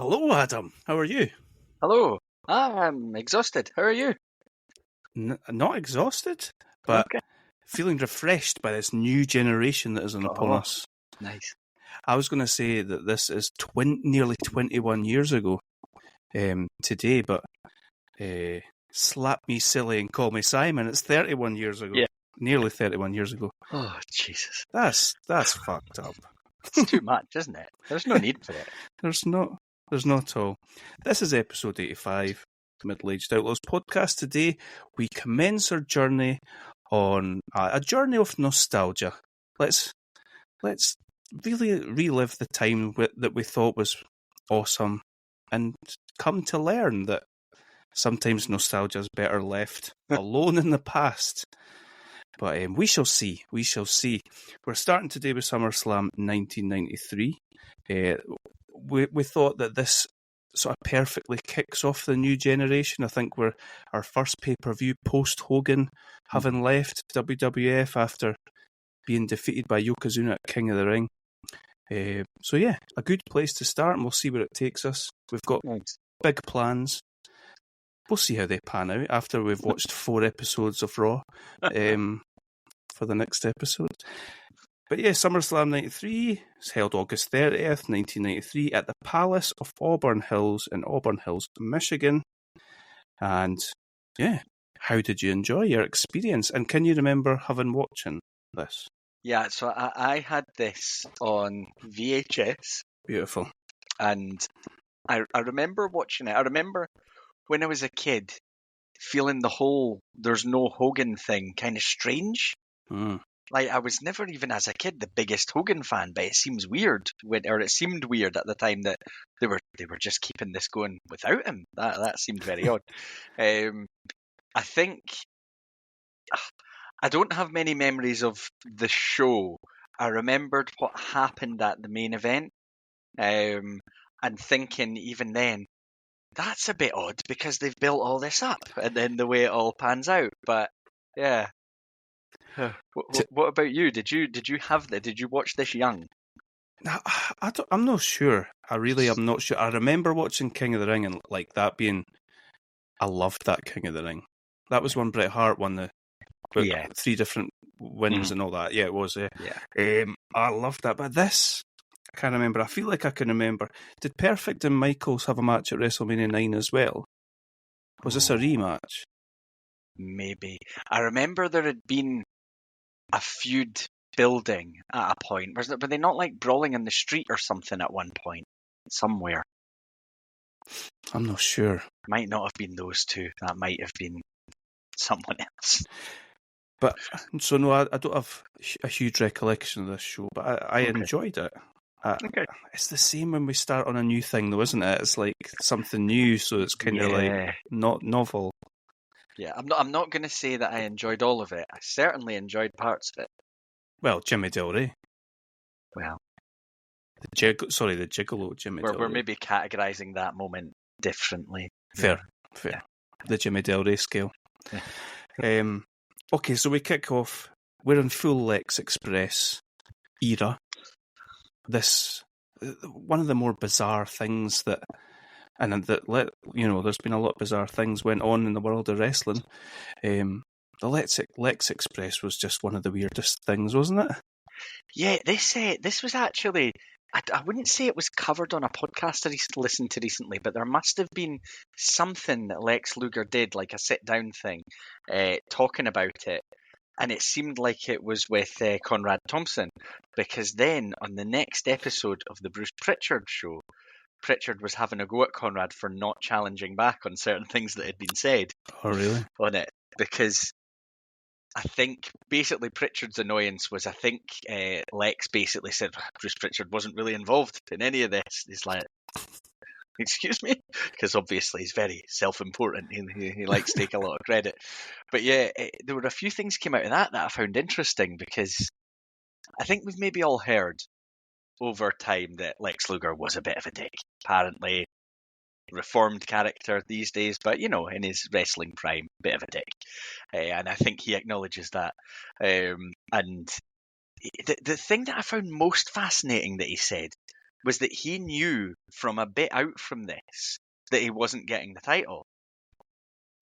Hello, Adam. How are you? Hello. I'm exhausted. How are you? Not exhausted, but Okay. feeling refreshed by this new generation that is upon us. Nice. I was going to say that this is nearly 21 years ago today, but slap me silly and call me Simon. It's 31 years ago. Yeah. Nearly 31 years ago. Oh, Jesus. That's fucked up. It's too much, isn't it? There's no need for it. There's not at all. This is episode 85, Middle-Aged Outlaws podcast. Today, we commence our journey on a journey of nostalgia. Let's really relive the time that we thought was awesome and come to learn that sometimes nostalgia is better left alone in the past. But we shall see. We shall see. We're starting today with SummerSlam 1993. We thought that this sort of perfectly kicks off the new generation. I think we're our first pay-per-view post-Hogan, having left WWF after being defeated by Yokozuna at King of the Ring. So yeah, a good place to start, and we'll see where it takes us. We've got big plans. We'll see how they pan out after we've watched 4 episodes of Raw for the next episode. But yeah, SummerSlam 93 is held August 30th, 1993 at the Palace of Auburn Hills in Auburn Hills, Michigan. And yeah, how did you enjoy your experience? And can you remember watching this? Yeah, so I had this on VHS. Beautiful. And I remember watching it. I remember when I was a kid feeling the whole there's no Hogan thing kind of strange. Like, I was never even as a kid the biggest Hogan fan, but it seemed weird at the time that they were just keeping this going without him. That seemed very odd. I think I don't have many memories of the show. I remembered what happened at the main event, and thinking even then, that's a bit odd because they've built all this up, and then the way it all pans out. But yeah. What about you? Did you have that? Did you watch this young? I'm not sure. I'm not sure. I remember watching King of the Ring and like that being. I loved that King of the Ring. That was when Bret Hart won the 3 different wins and all that. Yeah, it was. Yeah. I loved that. But this, I can't remember. I feel like I can remember. Did Perfect and Michaels have a match at WrestleMania 9 as well? Was this a rematch? Maybe. I remember there had been a feud building at a point. Were they not like brawling in the street or something at one point? Somewhere. I'm not sure. Might not have been those two. That might have been someone else. But so no, I don't have a huge recollection of this show, but I enjoyed it. It's the same when we start on a new thing, though, isn't it? It's like something new, so it's kind of like not novel. Yeah, I'm not going to say that I enjoyed all of it. I certainly enjoyed parts of it. Well, Jimmy Del Rey. Well, the Gigolo Jimmy Del Rey. We're maybe categorizing that moment differently. Fair. Yeah. The Jimmy Del Rey scale. Yeah. Okay, so we kick off. We're in full Lex Express era. This one of the more bizarre things that. And there's been a lot of bizarre things went on in the world of wrestling. The Lex Express was just one of the weirdest things, wasn't it? Yeah, this was actually, I wouldn't say it was covered on a podcast I listened to recently, but there must have been something that Lex Luger did, like a sit-down thing, talking about it. And it seemed like it was with Conrad Thompson, because then on the next episode of the Bruce Pritchard show, Pritchard was having a go at Conrad for not challenging back on certain things that had been said. Oh, really? On it. Because I think basically Pritchard's annoyance was, Lex basically said Bruce Pritchard wasn't really involved in any of this. He's like, excuse me? Because obviously he's very self-important. He likes to take a lot of credit. But yeah, there were a few things came out of that I found interesting, because I think we've maybe all heard over time that Lex Luger was a bit of a dick. Apparently reformed character these days, but in his wrestling prime, bit of a dick. And I think he acknowledges that. And the thing that I found most fascinating that he said was that he knew from a bit out from this that he wasn't getting the title.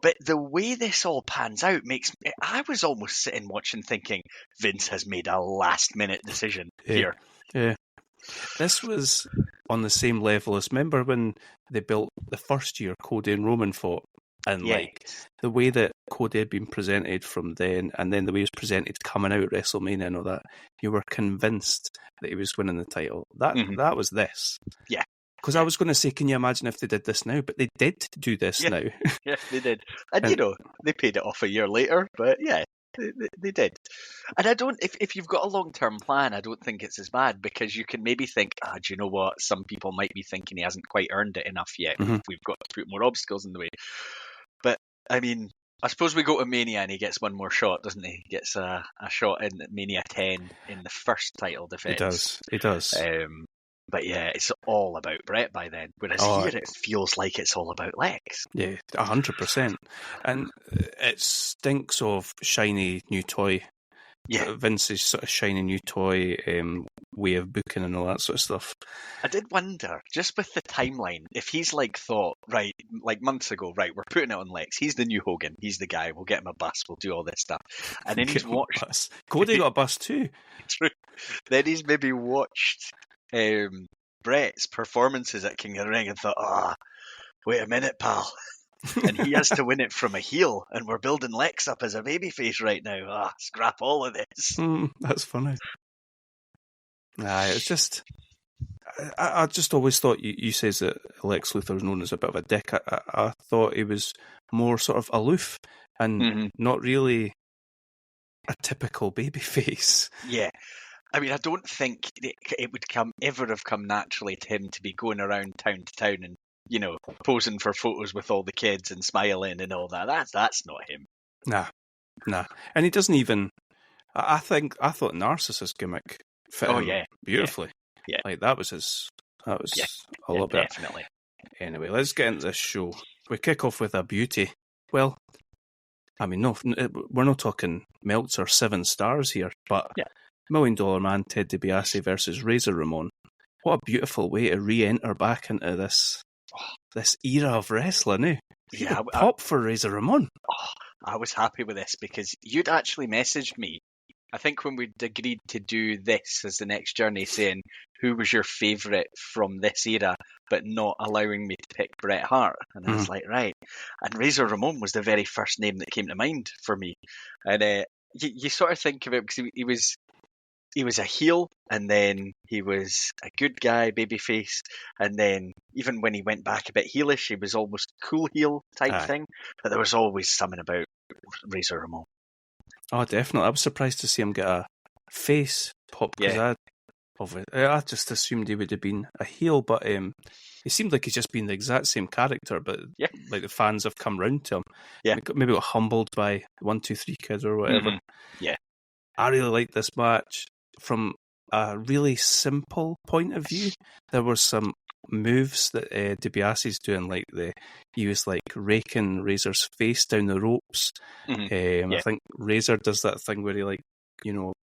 But the way this all pans out makes me... I was almost sitting watching thinking, Vince has made a last-minute decision here. Yeah. This was on the same level as, remember when they built the first year Cody and Roman fought? And like the way that Cody had been presented from then, and then the way he was presented coming out of WrestleMania and all that, you were convinced that he was winning the title. That was this. Yeah. Because I was going to say, can you imagine if they did this now? But they did do this now. Yeah, they did. And, they paid it off a year later, but yeah, they did. And I don't, if you've got a long-term plan, I don't think it's as bad, because you can maybe think, do you know what? Some people might be thinking he hasn't quite earned it enough yet. Mm-hmm. We've got to put more obstacles in the way. But, I mean, I suppose we go to Mania and he gets one more shot, doesn't he? He gets a shot in Mania 10 in the first title defense. He does. But yeah, it's all about Bret by then. Whereas here it feels like it's all about Lex. Yeah, 100%. And it stinks of shiny new toy. Yeah. Vince's sort of shiny new toy way of booking and all that sort of stuff. I did wonder, just with the timeline, if he's like thought, right, like months ago, right, we're putting it on Lex. He's the new Hogan. He's the guy. We'll get him a bus. We'll do all this stuff. And then he's watched... Cody got a bus too. True. Then he's maybe watched Bret's performances at King of the Ring and thought, wait a minute, pal. And he has to win it from a heel, and we're building Lex up as a babyface right now. Scrap all of this. That's funny. It's just... I just always thought you says that Lex Luthor was known as a bit of a dick. I thought he was more sort of aloof and not really a typical babyface. Yeah. I mean, I don't think it would ever have come naturally to him to be going around town to town and, posing for photos with all the kids and smiling and all that. That's not him. Nah. And he doesn't even... I thought Narcissus gimmick fit him beautifully. Yeah. Like, that was a lot better. Definitely. Anyway, let's get into this show. We kick off with a beauty. Well, I mean, no, we're not talking Meltzer 7 stars here, but $1 Million Man Ted DiBiase versus Razor Ramon. What a beautiful way to re-enter back into this era of wrestling, eh? Pop for Razor Ramon. I was happy with this because you'd actually messaged me, I think when we'd agreed to do this as the next journey, saying who was your favourite from this era, but not allowing me to pick Bret Hart. And I was like, right. And Razor Ramon was the very first name that came to mind for me. And you sort of think of it because he was a heel, and then he was a good guy, babyface, and then even when he went back a bit heelish, he was almost cool heel type thing. But there was always something about Razor Ramon. Oh, definitely. I was surprised to see him get a face pop because I just assumed he would have been a heel, but he seemed like he's just been the exact same character, but like the fans have come round to him. Yeah. Maybe got humbled by 1, 2, 3 Kid or whatever. Yeah. I really liked this match. From a really simple point of view, there were some moves that DiBiase's doing, like he was like raking Razor's face down the ropes. I think Razor does that thing where he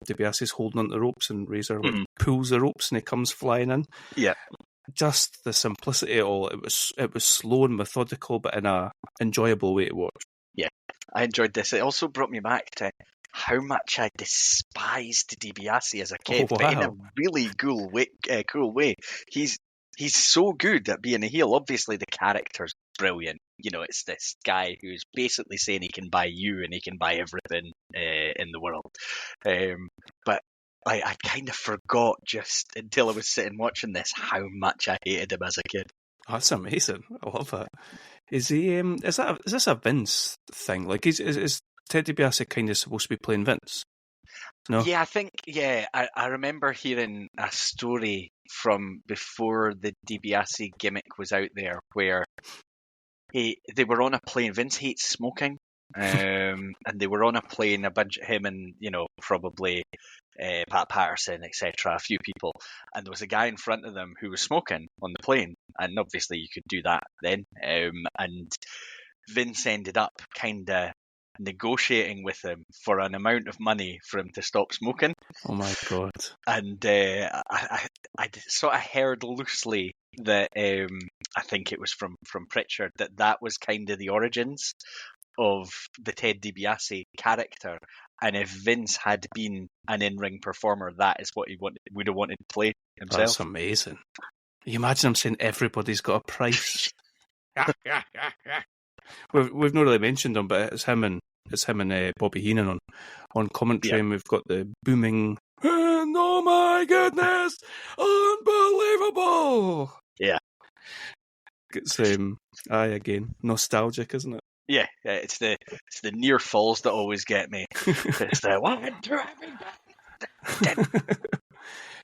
DiBiase's holding on the ropes and Razor pulls the ropes and he comes flying in. Yeah. Just the simplicity of it all. It was slow and methodical, but in a enjoyable way to watch. Yeah. I enjoyed this. It also brought me back to how much I despised DiBiase as a kid, but in a really cool way. He's so good at being a heel. Obviously, the character's brilliant. It's this guy who's basically saying he can buy you and he can buy everything in the world. But I kind of forgot just until I was sitting watching this how much I hated him as a kid. Oh, that's amazing. I love that. Is he? Is this a Vince thing? Like, is Ted DiBiase kind of supposed to be playing Vince? No? Yeah, I think, I remember hearing a story from before the DiBiase gimmick was out there where they were on a plane. Vince hates smoking, and they were on a plane, a bunch of him and, probably Pat Patterson, etc., a few people, and there was a guy in front of them who was smoking on the plane, and obviously you could do that then, and Vince ended up kind of negotiating with him for an amount of money for him to stop smoking. Oh my God. And I sort of heard loosely that I think it was from Pritchard that was kind of the origins of the Ted DiBiase character. And if Vince had been an in-ring performer, that is what he would have wanted to play himself. That's amazing. You imagine him saying everybody's got a price. We've not really mentioned him, but it's him and Bobby Heenan on commentary, and we've got the booming. And oh my goodness, unbelievable! Yeah, it's again nostalgic, isn't it? Yeah, it's the near falls that always get me. It's the one, two,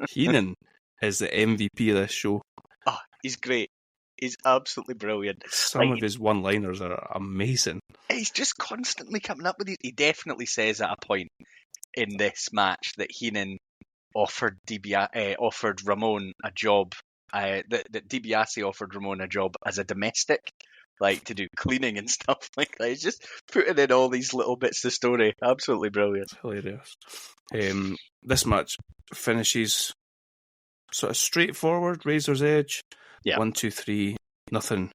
Heenan is the MVP of this show. Oh, he's great. He's absolutely brilliant. Some of his one-liners are amazing. He's just constantly coming up with these. He definitely says at a point in this match that Heenan offered Ramon a job. That DiBiase offered Ramon a job as a domestic, like to do cleaning and stuff like that. He's just putting in all these little bits of story. Absolutely brilliant. It's hilarious. This match finishes sort of straightforward, razor's edge. Yeah. 1, 2, 3. Nothing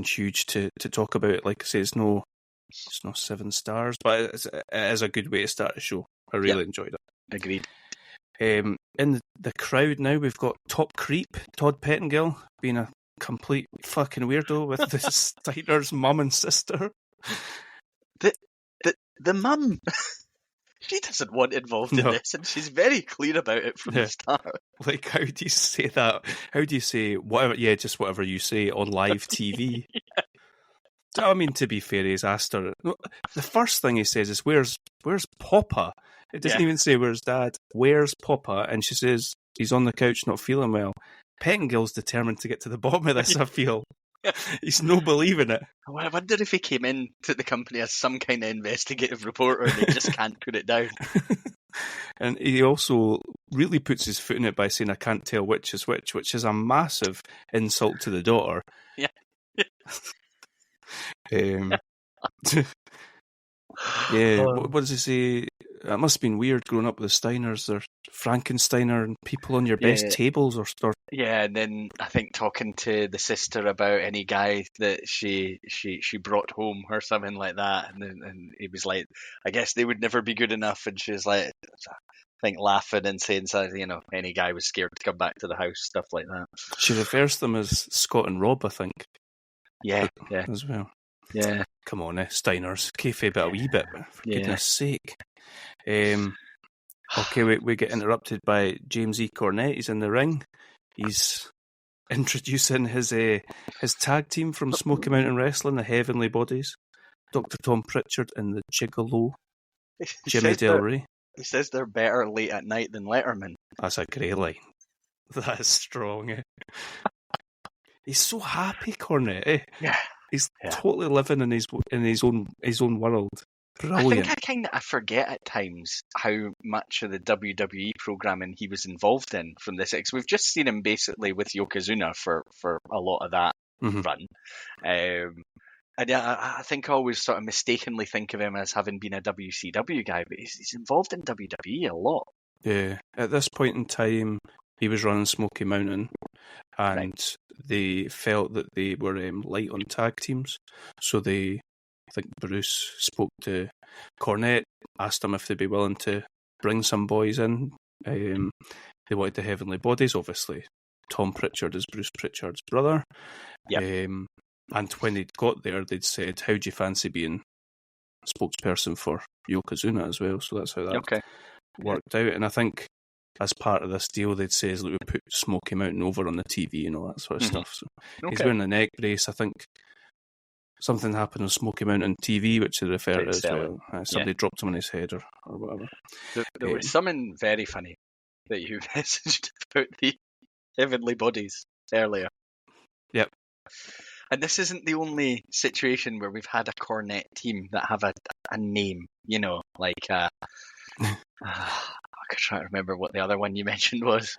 huge to talk about. Like I say, it's no 7 stars, but it is a good way to start the show. I really enjoyed it. Agreed. In the crowd now, we've got Top Creep, Todd Pettengill, being a complete fucking weirdo with the Steiner's mum and sister. The mum, she doesn't want involved in this, and she's very clear about it from the start. Like, how do you say that? How do you say whatever? Yeah, just whatever you say on live TV. So, I mean, to be fair, he's asked her. The first thing he says is, "Where's Papa?" It doesn't even say where's Dad. Where's Papa? And she says he's on the couch, not feeling well. Pettengill's determined to get to the bottom of this. I feel he's no believing it. I wonder if he came in to the company as some kind of investigative reporter and he just can't put it down. And he also really puts his foot in it by saying, "I can't tell which is which is a massive insult to the daughter. Yeah. What does he say? It must have been weird growing up with the Steiners. They're Frankensteiner and people on your best tables or stuff. Yeah, and then I think talking to the sister about any guy that she brought home or something like that, and he was like, I guess they would never be good enough, and she was like, I think laughing and saying something, any guy was scared to come back to the house, stuff like that. She refers to them as Scott and Rob, I think. Yeah. As well. Yeah. Come on, Steiners, kayfabe it a wee bit, for goodness sake. Okay, we get interrupted by James E. Cornette. He's in the ring. He's introducing his tag team from Smoky Mountain Wrestling, the Heavenly Bodies. Dr. Tom Pritchard and the Gigolo, Jimmy Del Rey. He says they're better late at night than Letterman. That's a great line. That is strong. He's so happy, Cornette. Yeah. He's totally living in his own world. Brilliant. I think I forget at times how much of the WWE programming he was involved in from this. Because we've just seen him basically with Yokozuna for a lot of that run. And I think I always sort of mistakenly think of him as having been a WCW guy, but he's involved in WWE a lot. Yeah. At this point in time, he was running Smoky Mountain, and they felt that they were light on tag teams, so I think Bruce spoke to Cornette, asked him if they'd be willing to bring some boys in. They wanted the Heavenly Bodies, obviously. Tom Pritchard is Bruce Pritchard's brother. Yep. And when they'd got there, they'd said, "How do you fancy being spokesperson for Yokozuna as well?" So that's how that worked out. And I think as part of this deal, they'd say, "Look, we put Smoky Mountain over on the TV and all that sort of stuff." So he's wearing a neck brace. I think something happened on Smoky Mountain TV, which they refer to as well. Somebody dropped him on his head or whatever. There was something very funny that you messaged about the Heavenly Bodies earlier. Yep. And this isn't the only situation where we've had a Cornette team that have a name, like I could try to remember what the other one you mentioned was.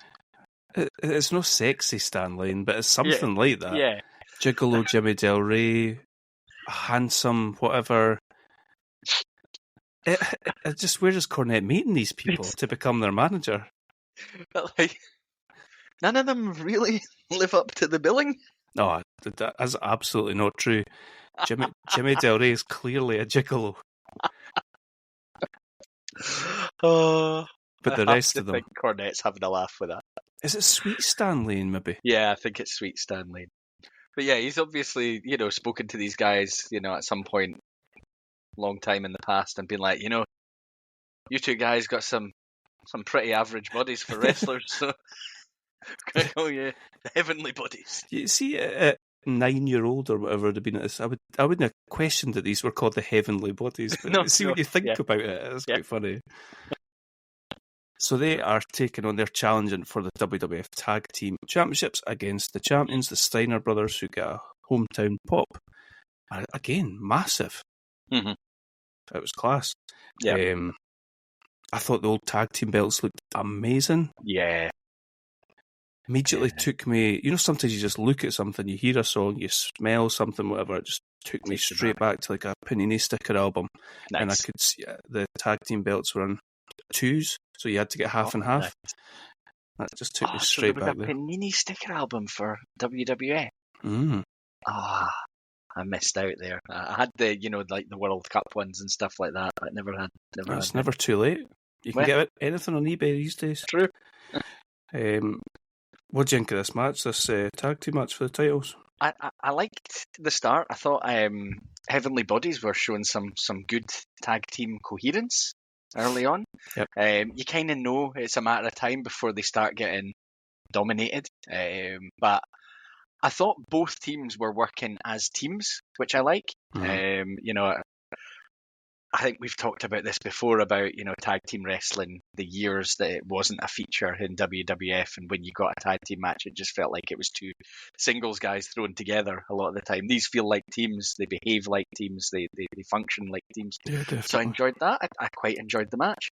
It's no sexy Stan Lane, but it's something like that. Yeah. Gigolo Jimmy Del Rey, handsome, whatever. Where does Cornette meeting these people to become their manager? But like, none of them really live up to the billing. No, that is absolutely not true. Jimmy Del Rey is clearly a gigolo. Oh, But the rest of them... I think Cornette's having a laugh with that. Is it Sweet Stan Lane, maybe? Yeah, I think it's Sweet Stan Lane. But yeah, he's obviously, spoken to these guys, at some point, long time in the past, and been like, you two guys got some pretty average bodies for wrestlers, so can I call you the heavenly bodies? You see, at 9-year-old or whatever they'd been at this, I wouldn't have questioned that these were called the heavenly bodies, but when you think about it, it's quite funny. So they are taking on, they're challenging for the WWF Tag Team Championships against the champions, the Steiner brothers, who get a hometown pop. Again, massive. Mm-hmm. It was class. Yeah. I thought the old tag team belts looked amazing. Yeah. Immediately took me, sometimes you just look at something, you hear a song, you smell something, whatever, it just took me straight back to like a Panini sticker album. Nice. And I could see the tag team belts were on 2s, so you had to get half and half. Nice. That just took me straight back there. So there was a Panini sticker album for WWF. I missed out there. I had the, like the World Cup ones and stuff like that, but It's never too late. You can get anything on eBay these days. True. What do you think of this match, this tag team match for the titles? I liked the start. I thought Heavenly Bodies were showing some good tag team coherence early on. Yep. You kind of know it's a matter of time before they start getting dominated. But I thought both teams were working as teams, which I like. Mm-hmm. I think we've talked about this before about, tag team wrestling, the years that it wasn't a feature in WWF, and when you got a tag team match, it just felt like it was two singles guys thrown together a lot of the time. These feel like teams, they behave like teams, they function like teams. Yeah, so I enjoyed that. I quite enjoyed the match.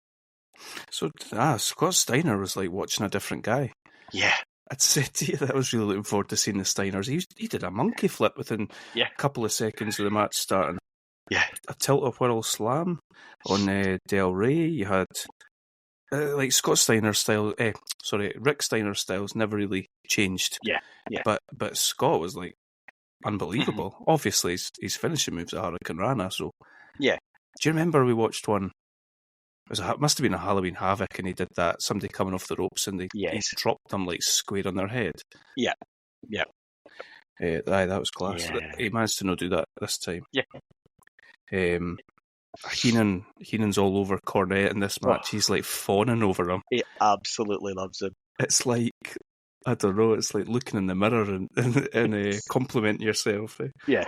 So, Scott Steiner was like watching a different guy. Yeah. I'd said to you that I was really looking forward to seeing the Steiners. He did a monkey flip within a couple of seconds of the match starting. Yeah. A tilt-a-whirl slam on Del Rey. You had like Scott Steiner style. Rick Steiner styles never really changed. Yeah. But Scott was like unbelievable. Mm-hmm. Obviously, his finishing moves at Hurricane Rana. So yeah. Do you remember we watched one? It must have been a Halloween Havoc, and he did that. Somebody coming off the ropes, and he dropped them like square on their head. Yeah. That was class. Yeah. He managed to not do that this time. Yeah. Heenan's all over Cornette in this match. He's like fawning over him. He absolutely loves him. It's like, I don't know, it's like looking in the mirror and complimenting yourself. Yeah.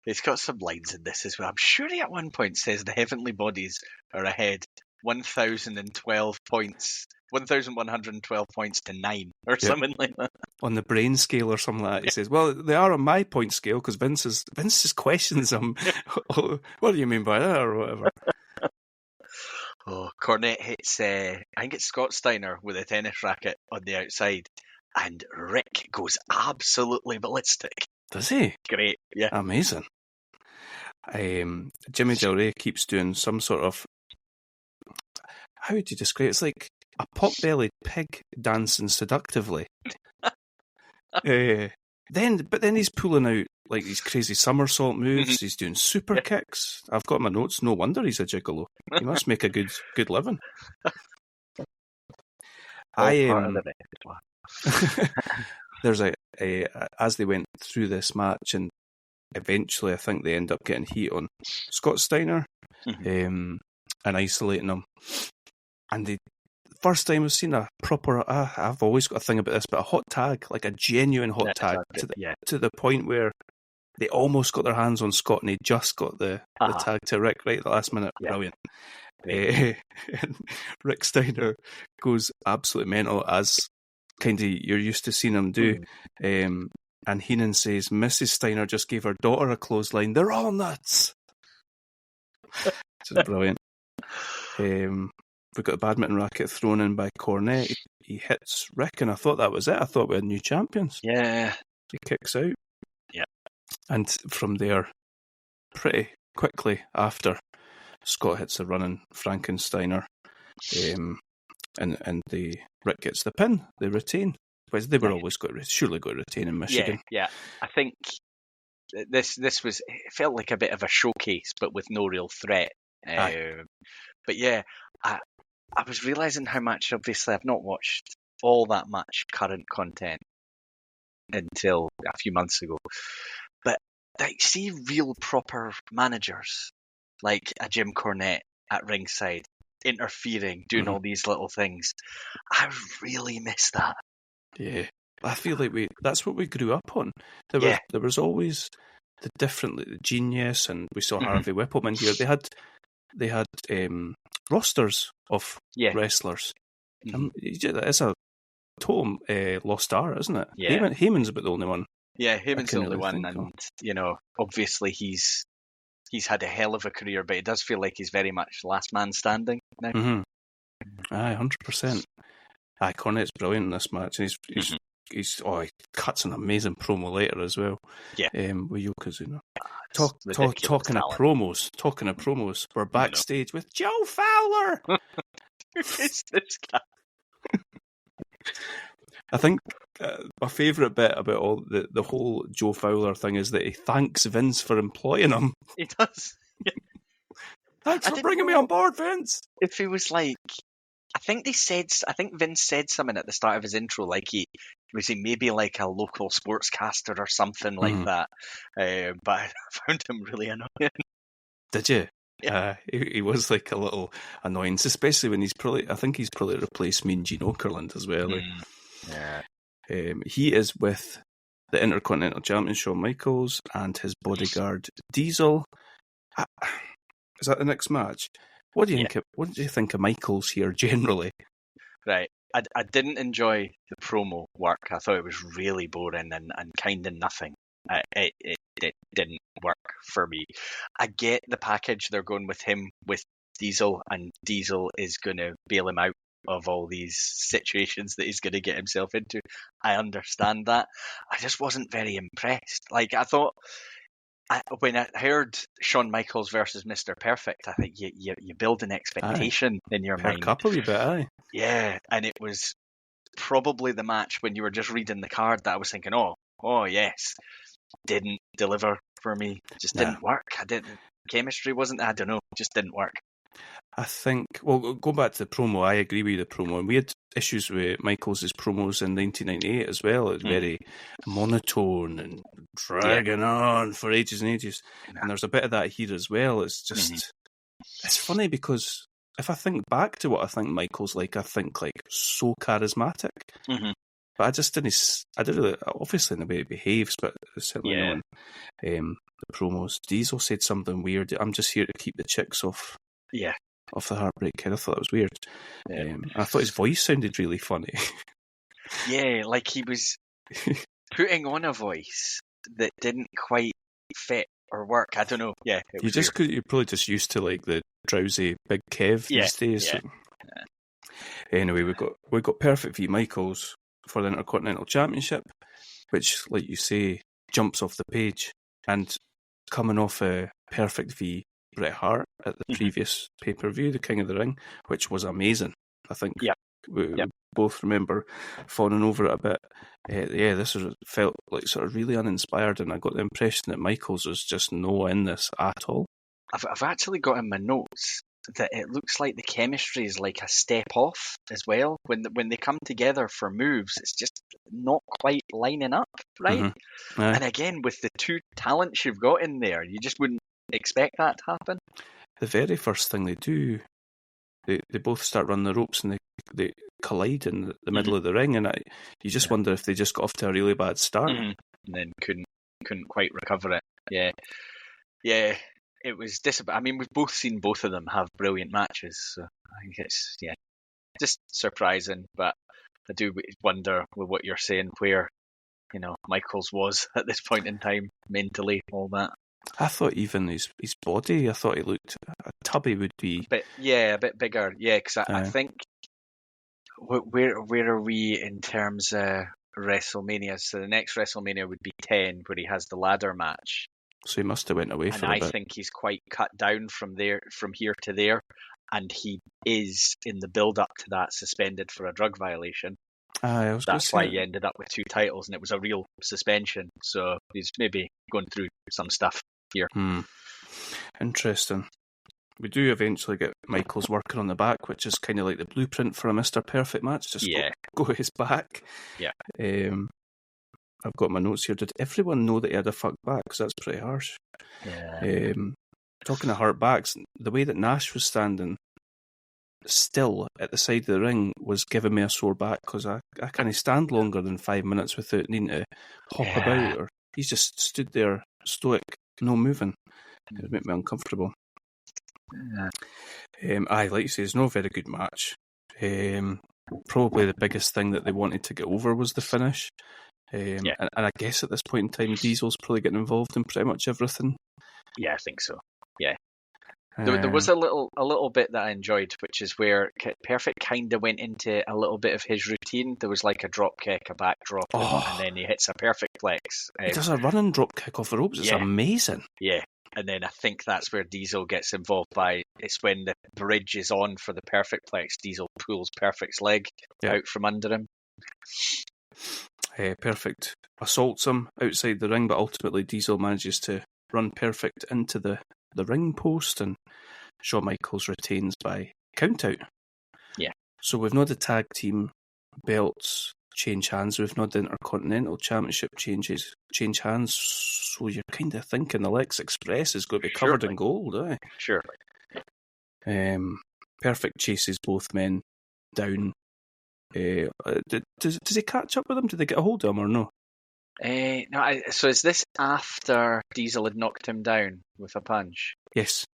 He's got some lines in this as well. I'm sure he at one point says the Heavenly Bodies are ahead 1,112 points to 9 or something like that. On the brain scale or something like that. He says, well, they are on my point scale because Vince just questions him. What do you mean by that or whatever? Cornette hits, I think it's Scott Steiner with a tennis racket on the outside, and Rick goes absolutely ballistic. Does he? Great, yeah. Amazing. Jimmy Del Rey keeps doing some sort of, how would you describe it? It's like a pot-bellied pig dancing seductively. Then he's pulling out like these crazy somersault moves. Mm-hmm. He's doing super kicks. I've got my notes. No wonder he's a gigolo. He must make a good living. There's as they went through this match, and eventually I think they end up getting heat on Scott Steiner, and isolating him. And the first time I've seen a proper, I've always got a thing about this, but a hot tag, like a genuine hot tag, to the point where they almost got their hands on Scott and he just got the tag to Rick right at the last minute. Yeah. Brilliant. And Rick Steiner goes absolutely mental, as kind of you're used to seeing him do. And Heenan says, Mrs. Steiner just gave her daughter a clothesline. They're all nuts. Which is brilliant. We've got a badminton racket thrown in by Cornette. He hits Rick, and I thought that was it. I thought we had new champions. Yeah. He kicks out. Yeah. And from there, pretty quickly after, Scott hits a running Frankensteiner, and Rick gets the pin. They retain. But they were always surely going to retain in Michigan. Yeah. I think this was, it felt like a bit of a showcase, but with no real threat. But yeah, I was realising how much, obviously, I've not watched all that much current content until a few months ago. But I see real proper managers, like a Jim Cornette at ringside, interfering, doing all these little things. I really miss that. Yeah. I feel like that's what we grew up on. There was always the different, like, the Genius, and we saw Harvey Whippleman here. They had rosters of wrestlers. It's a total lost art, isn't it? Yeah. Heyman's about the only one. Yeah, Heyman's the only one, and obviously he's had a hell of a career, but it does feel like he's very much last man standing now. Aye, 100%. Cornette's brilliant in this match, and he cuts an amazing promo later as well. Yeah, with Yokozuna. Talking of promos, we're backstage with Joe Fowler. Who is this guy? I think my favourite bit about all the whole Joe Fowler thing is that he thanks Vince for employing him. He does. Yeah. Thanks for bringing me on board, Vince. If he was like, I think Vince said something at the start of his intro, like he maybe like a local sportscaster or something like that. But I found him really annoying. Did you? Yeah. He was like a little annoyance, especially when I think he's probably replaced Mean Gene Okerlund as well. Yeah. He is with the Intercontinental Champion Shawn Michaels and his bodyguard Diesel. Is that the next match? What do you think of Michaels here generally? Right. I didn't enjoy the promo work. I thought it was really boring and kind of nothing. It didn't work for me. I get the package they're going with him with Diesel, and Diesel is going to bail him out of all these situations that he's going to get himself into. I understand that. I just wasn't very impressed. Like, I thought, when I heard Shawn Michaels versus Mr. Perfect, I think you build an expectation in your mind. Perk up a wee bit, aye. Yeah, and it was probably the match when you were just reading the card that I was thinking, oh yes, didn't deliver for me. Just didn't work. Chemistry wasn't, I don't know, just didn't work. I think, well, go back to the promo, I agree with the promo, and we had issues with Michaels' promos in 1998 as well. It was very monotone and dragging on for ages and ages, and there's a bit of that here as well. It's just, it's funny because if I think back to what I think Michaels like, I think like so charismatic, but I just didn't, obviously in the way he behaves, but certainly not in the promos. Diesel said something weird, I'm just here to keep the chicks off. Yeah. Off the Heartbreak Kid. I thought it was weird. I thought his voice sounded really funny. Yeah, like he was putting on a voice that didn't quite fit or work. I don't know. Yeah, you're probably just used to like the drowsy Big Kev these days. Yeah. Anyway, we got Perfect v Michaels for the Intercontinental Championship, which, like you say, jumps off the page, and coming off a Perfect v Bret Hart at the previous pay-per-view, the King of the Ring, which was amazing. I think we both remember falling over it a bit. This felt like sort of really uninspired, and I got the impression that Michaels was just no in this at all. I've actually got in my notes that it looks like the chemistry is like a step off as well. When they come together for moves, it's just not quite lining up, right? And again, with the two talents you've got in there, you just wouldn't expect that to happen. The very first thing they do, they both start running the ropes and they collide in the middle of the ring, and you just wonder if they just got off to a really bad start and then couldn't quite recover it. It was I mean, we've both seen both of them have brilliant matches, so I think it's just surprising. But I do wonder with what you're saying where Michaels was at this point in time mentally, all that. I thought even his body, I thought he looked, a tubby would be... a bit bigger, because I think, where are we in terms of WrestleMania? So the next WrestleMania would be 10, where he has the ladder match. So he must have went away for a I bit. think he's quite cut down from here to there, and he is in the build-up to that suspended for a drug violation. I was That's why he ended up with 2 titles, and it was a real suspension. So he's maybe going through some stuff here. Interesting. We do eventually get Michaels working on the back, which is kind of like the blueprint for a Mr. Perfect match. Just go his back. Yeah. I've got my notes here. Did everyone know that he had a fucked back? Because that's pretty harsh. Yeah. Talking of hurt backs, the way that Nash was standing still at the side of the ring was giving me a sore back, because I can't stand longer than 5 minutes without needing to hop about. Or he's just stood there stoic, no moving. It would make me uncomfortable. Like you say, it's no very good match. Probably the biggest thing that they wanted to get over was the finish. And I guess at this point in time, Diesel's probably getting involved in pretty much everything. Yeah, I think so. Yeah. There was a little bit that I enjoyed, which is where Perfect kind of went into a little bit of his routine. There was like a drop kick, a back drop, and then he hits a perfect flex. He does a running drop kick off the ropes. It's amazing. Yeah. And then I think that's where Diesel gets involved it's when the bridge is on for the perfect plex, Diesel pulls Perfect's leg out from under him. Perfect assaults him outside the ring, but ultimately Diesel manages to run Perfect into the ring post, and Shawn Michaels retains by count out. Yeah. So we've not the tag team belts change hands, we've not the Intercontinental Championship change hands, so you're kind of thinking the Lex Express is going to be covered in gold, eh? Sure. Perfect chases both men down. Does he catch up with them? Did they get a hold of him or no? No. So is this after Diesel had knocked him down with a punch? Yes.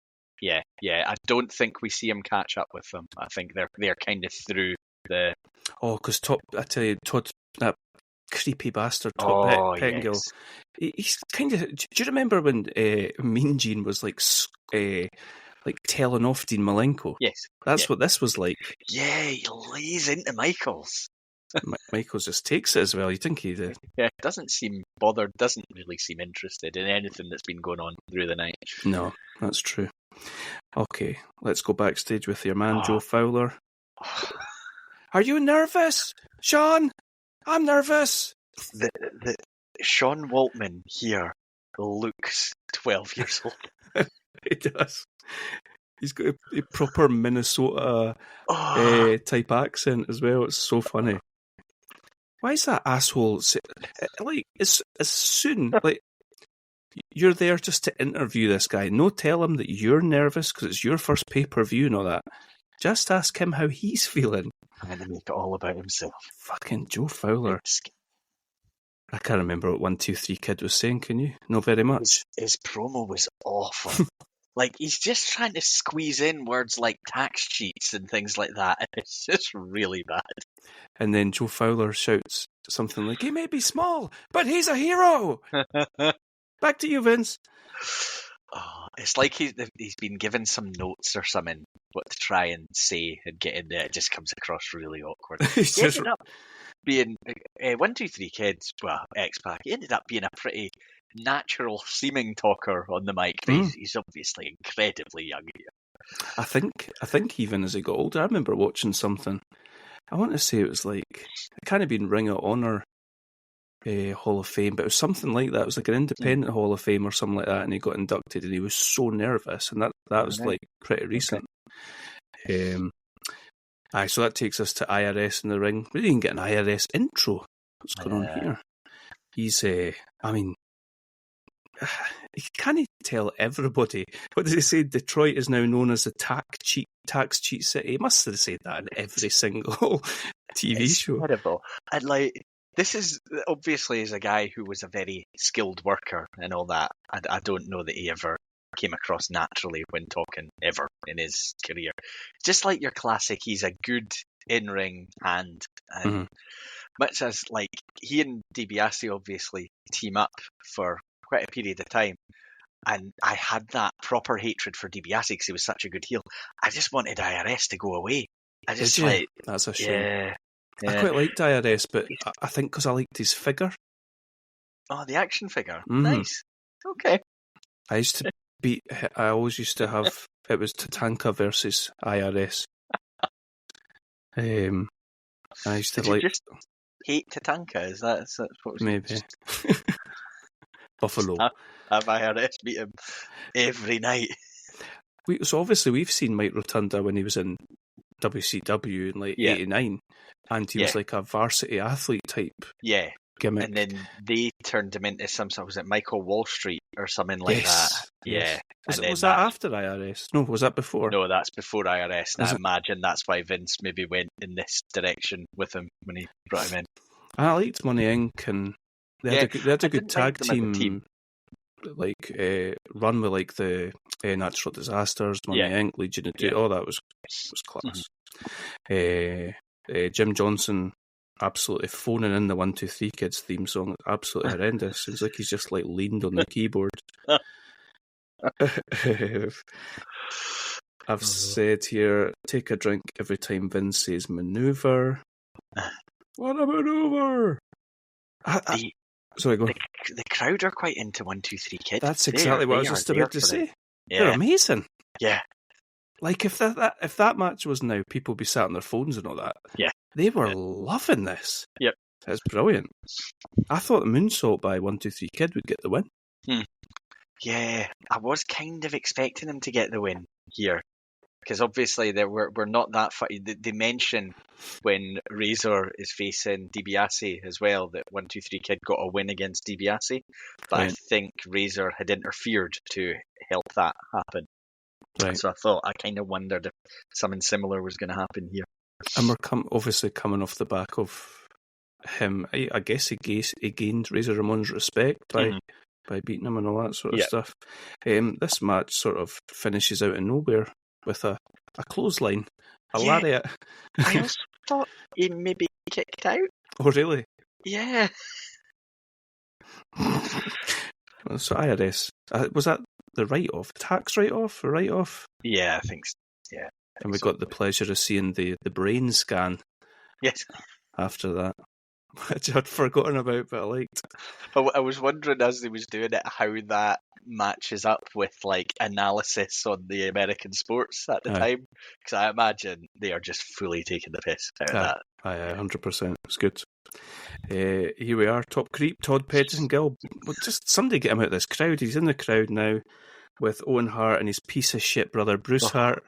Yeah. I don't think we see him catch up with them. I think they're kind of through the. Oh, because I tell you, Todd, that creepy bastard Top Pettingill. Yes. He's kind of. Do you remember when Mean Gene was like telling off Dean Malenko? Yes. That's what this was like. Yeah, he lays into Michaels. Michaels just takes it as well. You think he did? Yeah, doesn't seem bothered. Doesn't really seem interested in anything that's been going on through the night. No, that's true. Okay, let's go backstage with your man Joe Fowler. Are you nervous, Shawn? I'm nervous. The Sean Waltman here looks 12 years old. He does. He's got a proper Minnesota type accent as well. It's so funny. Why is that asshole like as soon like you're there just to interview this guy? No, tell him that you're nervous because it's your first pay-per-view and all that. Just ask him how he's feeling. I'm going to make it all about himself. Fucking Joe Fowler. I can't remember what 123 Kid was saying, can you? Not very much. His promo was awful. Like, he's just trying to squeeze in words like tax cheats and things like that, and it's just really bad. And then Joe Fowler shouts something like, he may be small, but he's a hero! Back to you, Vince. Oh, it's like he's been given some notes or something, what to try and say and get in there. It just comes across really awkward. He ended up being 123 Kids, well, X-Pac. He ended up being a pretty natural seeming talker on the mic, but he's obviously incredibly young here. I think even as he got older, I remember watching something. I want to say it was like, it kind of been Ring of Honor Hall of Fame, but it was something like that. It was like an independent Hall of Fame or something like that, and he got inducted, and he was so nervous, and that was like pretty recent. Okay. So that takes us to IRS in the ring. We didn't even get an IRS intro. What's going on here? He's, he can't tell everybody. What does he say? Detroit is now known as the tax cheat city. He must have said that in every single TV show. Incredible. And like, this is obviously is a guy who was a very skilled worker and all that. I don't know that he ever came across naturally when talking ever in his career. Just like your classic, he's a good in-ring hand. And much as like he and DiBiase obviously team up for quite a period of time. And I had that proper hatred for DiBiase because he was such a good heel. I just wanted IRS to go away. That's a shame. Yeah. I quite liked IRS, but I think because I liked his figure. Oh, the action figure. Nice. Okay. I always used to have, it was Tatanka versus IRS. I used to Did you just hate Tatanka? Is that what was maybe Buffalo? Have IRS beat him every night? So obviously we've seen Mike Rotunda when he was in WCW in like '89, and he was like a varsity athlete type. Yeah. Gimmick. And then they turned him into was it Michael Wall Street or something like that? Yes. Yeah. Was that after IRS? No, was that before? No, that's before IRS. And I imagine that's why Vince maybe went in this direction with him when he brought him in. I liked Money Inc. and they had a good tag team. Like run with like the Natural Disasters, Money Inc., Legion of Doom. All that was class. Jim Johnson absolutely phoning in the 1, 2, 3 Kids theme song. Absolutely horrendous. Seems like he's just like leaned on the keyboard. I've said here, take a drink every time Vince says maneuver. What a maneuver! Sorry, go on. The crowd are quite into 1, 2, 3 Kids. That's exactly what I was just about to say. Yeah. They're amazing. Yeah. Like if that match was now, people would be sat on their phones and all that. Yeah. They were loving this. Yep. It's brilliant. I thought the moonsault by 1, 2, 3 Kid would get the win. Yeah, I was kind of expecting him to get the win here. Because obviously we're not that far. They mention when Razor is facing DiBiase as well that 1, 2, 3 Kid got a win against DiBiase, but I think Razor had interfered to help that happen. Right. So I kind of wondered if something similar was going to happen here. And we're obviously coming off the back of him. I guess he gained Razor Ramon's respect by beating him and all that sort of stuff. This match sort of finishes out of nowhere with a clothesline, a lariat. I also thought he maybe kicked out. Oh, really? Yeah. So IRS, was that the write-off? Tax write-off? Or write-off? Yeah, I think so. Yeah. And we got the pleasure of seeing the brain scan. Yes. After that. Which I'd forgotten about, but I liked. I was wondering as he was doing it how that matches up with like analysis on the American sports at the time, because I imagine they are just fully taking the piss out of that. 100%. It's good. Here we are, top creep, Todd Pettingill. Well, just somebody get him out of this crowd. He's in the crowd now with Owen Hart and his piece of shit brother Bruce Hart.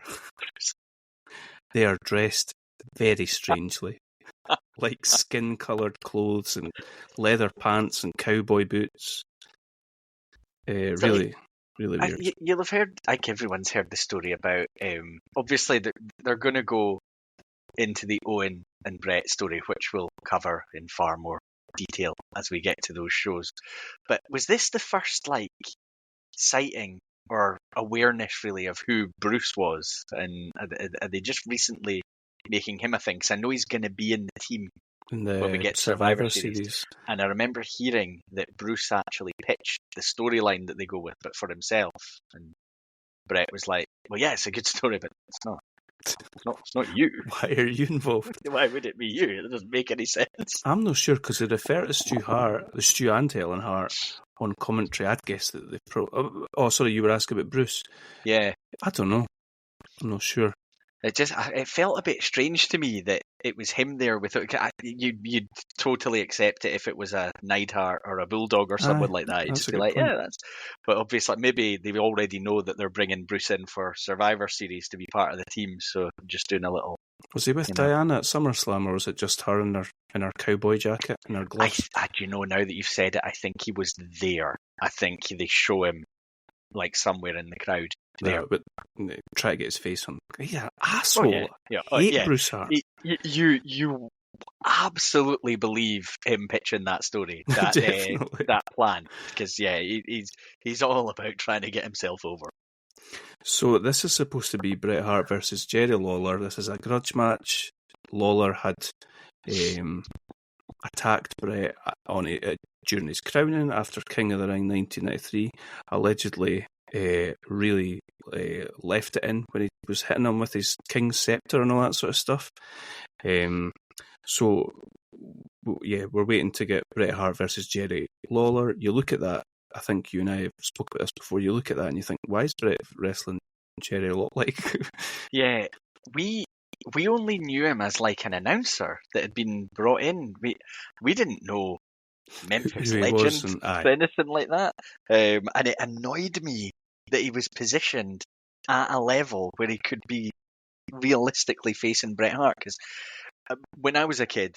They are dressed very strangely. Like skin-coloured clothes and leather pants and cowboy boots. Really weird. You'll have heard, like everyone's heard the story about, obviously they're going to go into the Owen and Bret story, which we'll cover in far more detail as we get to those shows. But was this the first, like, sighting or awareness, really, of who Bruce was? And are they just recently making him a thing? Because I know he's going to be in the team when we get to Survivor Series. And I remember hearing that Bruce actually pitched the storyline that they go with, but for himself. And Bret was like, well, yeah, it's a good story, but it's not. It's not you. Why are you involved? Why would it be you? It doesn't make any sense. I'm not sure, because they refer to Stu and Helen Hart on commentary. I'd guess that they oh, sorry, you were asking about Bruce. Yeah. I don't know. I'm not sure. It felt a bit strange to me that it was him there with it. You'd totally accept it if it was a Neidhart or a Bulldog or someone like that. You'd just be like, yeah, that's. But obviously, maybe they already know that they're bringing Bruce in for Survivor Series to be part of the team. So just doing a little. Was he with Diana at SummerSlam, or was it just her in her cowboy jacket and her gloves? Now that you've said it, I think he was there. I think they show him like somewhere in the crowd. Yeah, but try to get his face on. He's an asshole. Hate Bruce Hart. You absolutely believe him pitching that story, that plan, because he's all about trying to get himself over. So this is supposed to be Bret Hart versus Jerry Lawler. This is a grudge match. Lawler had attacked Bret during his crowning after King of the Ring 1993. Allegedly, really left it in when he was hitting him with his King's Scepter and all that sort of stuff. So, yeah, we're waiting to get Bret Hart versus Jerry Lawler. You look at that I think you and I have spoke about this before. You look at that and you think, why is Bret wrestling Jerry a lot like? Yeah, we only knew him as like an announcer that had been brought in. We didn't know Memphis who he Legend was, and or anything like that. And it annoyed me that he was positioned at a level where he could be realistically facing Bret Hart. Because when I was a kid,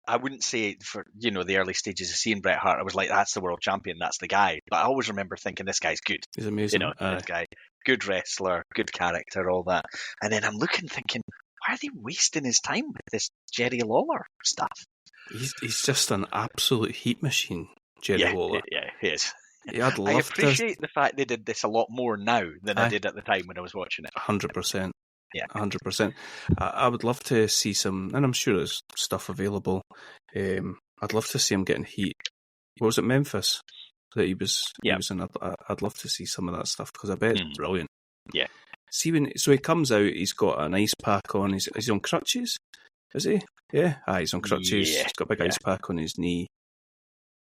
I wouldn't say for the early stages of seeing Bret Hart, I was like, that's the world champion, that's the guy. But I always remember thinking, this guy's good. he's amazing. This guy, good wrestler, good character, all that. And then I'm looking, thinking, why are they wasting his time with this Jerry Lawler stuff? He's just an absolute heat machine, Jerry Lawler. Yeah, he is. Yeah, I'd love I appreciate the fact they did this a lot more now than I did at the time when I was watching it. 100%. Yeah, 100%. I would love to see some, and I'm sure there's stuff available. I'd love to see him getting heat. What was it, Memphis? That he was in. I'd love to see some of that stuff because I bet it's brilliant. Yeah. See so he comes out, he's got an ice pack on. Is he on crutches? Is he? Yeah. He's on crutches. Yeah. He's got a big ice pack on his knee.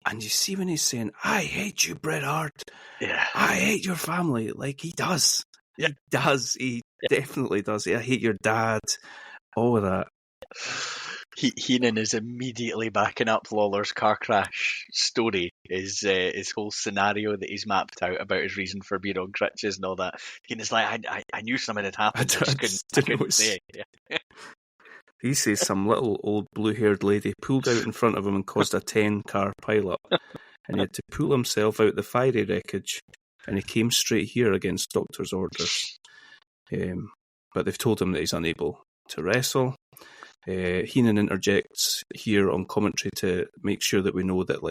And you see when he's saying, "I hate you, Bret Hart. Yeah. I hate your family." Like he does. He does. He definitely does. I hate your dad. All of that. Heenan is immediately backing up Lawler's car crash story, his whole scenario that he's mapped out about his reason for being on crutches and all that. Heenan's like, I knew something had happened, I just couldn't say it. Yeah. He says some little old blue-haired lady pulled out in front of him and caused a 10-car pile-up, and he had to pull himself out the fiery wreckage, and he came straight here against doctor's orders. But they've told him that he's unable to wrestle. Heenan interjects here on commentary to make sure that we know that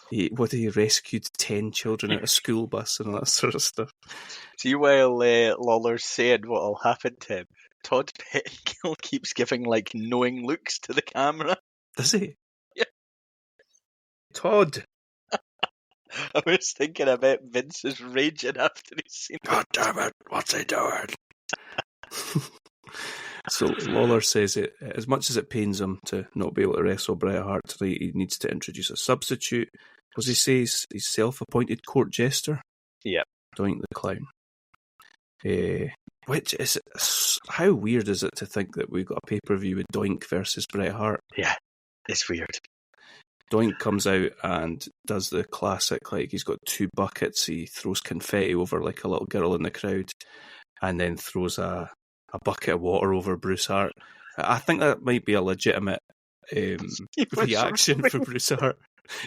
he rescued 10 children out of a school bus and all that sort of stuff. See, while Lawler's saying what'll happen to him, Todd Pettengill keeps giving knowing looks to the camera. Does he? Yeah. Todd. I was thinking, I bet Vince is raging after he's seen God damn it, what's he doing? So Lawler says it, as much as it pains him to not be able to wrestle Bret Hart tonight, he needs to introduce a substitute. Because he says he's self-appointed court jester. Yeah. Doink the Clown. Which is, how weird is it to think that we've got a pay-per-view with Doink versus Bret Hart? Yeah, it's weird. Doink comes out and does the classic, he's got 2 buckets, he throws confetti over a little girl in the crowd, and then throws a bucket of water over Bruce Hart. I think that might be a legitimate reaction for Bruce Hart.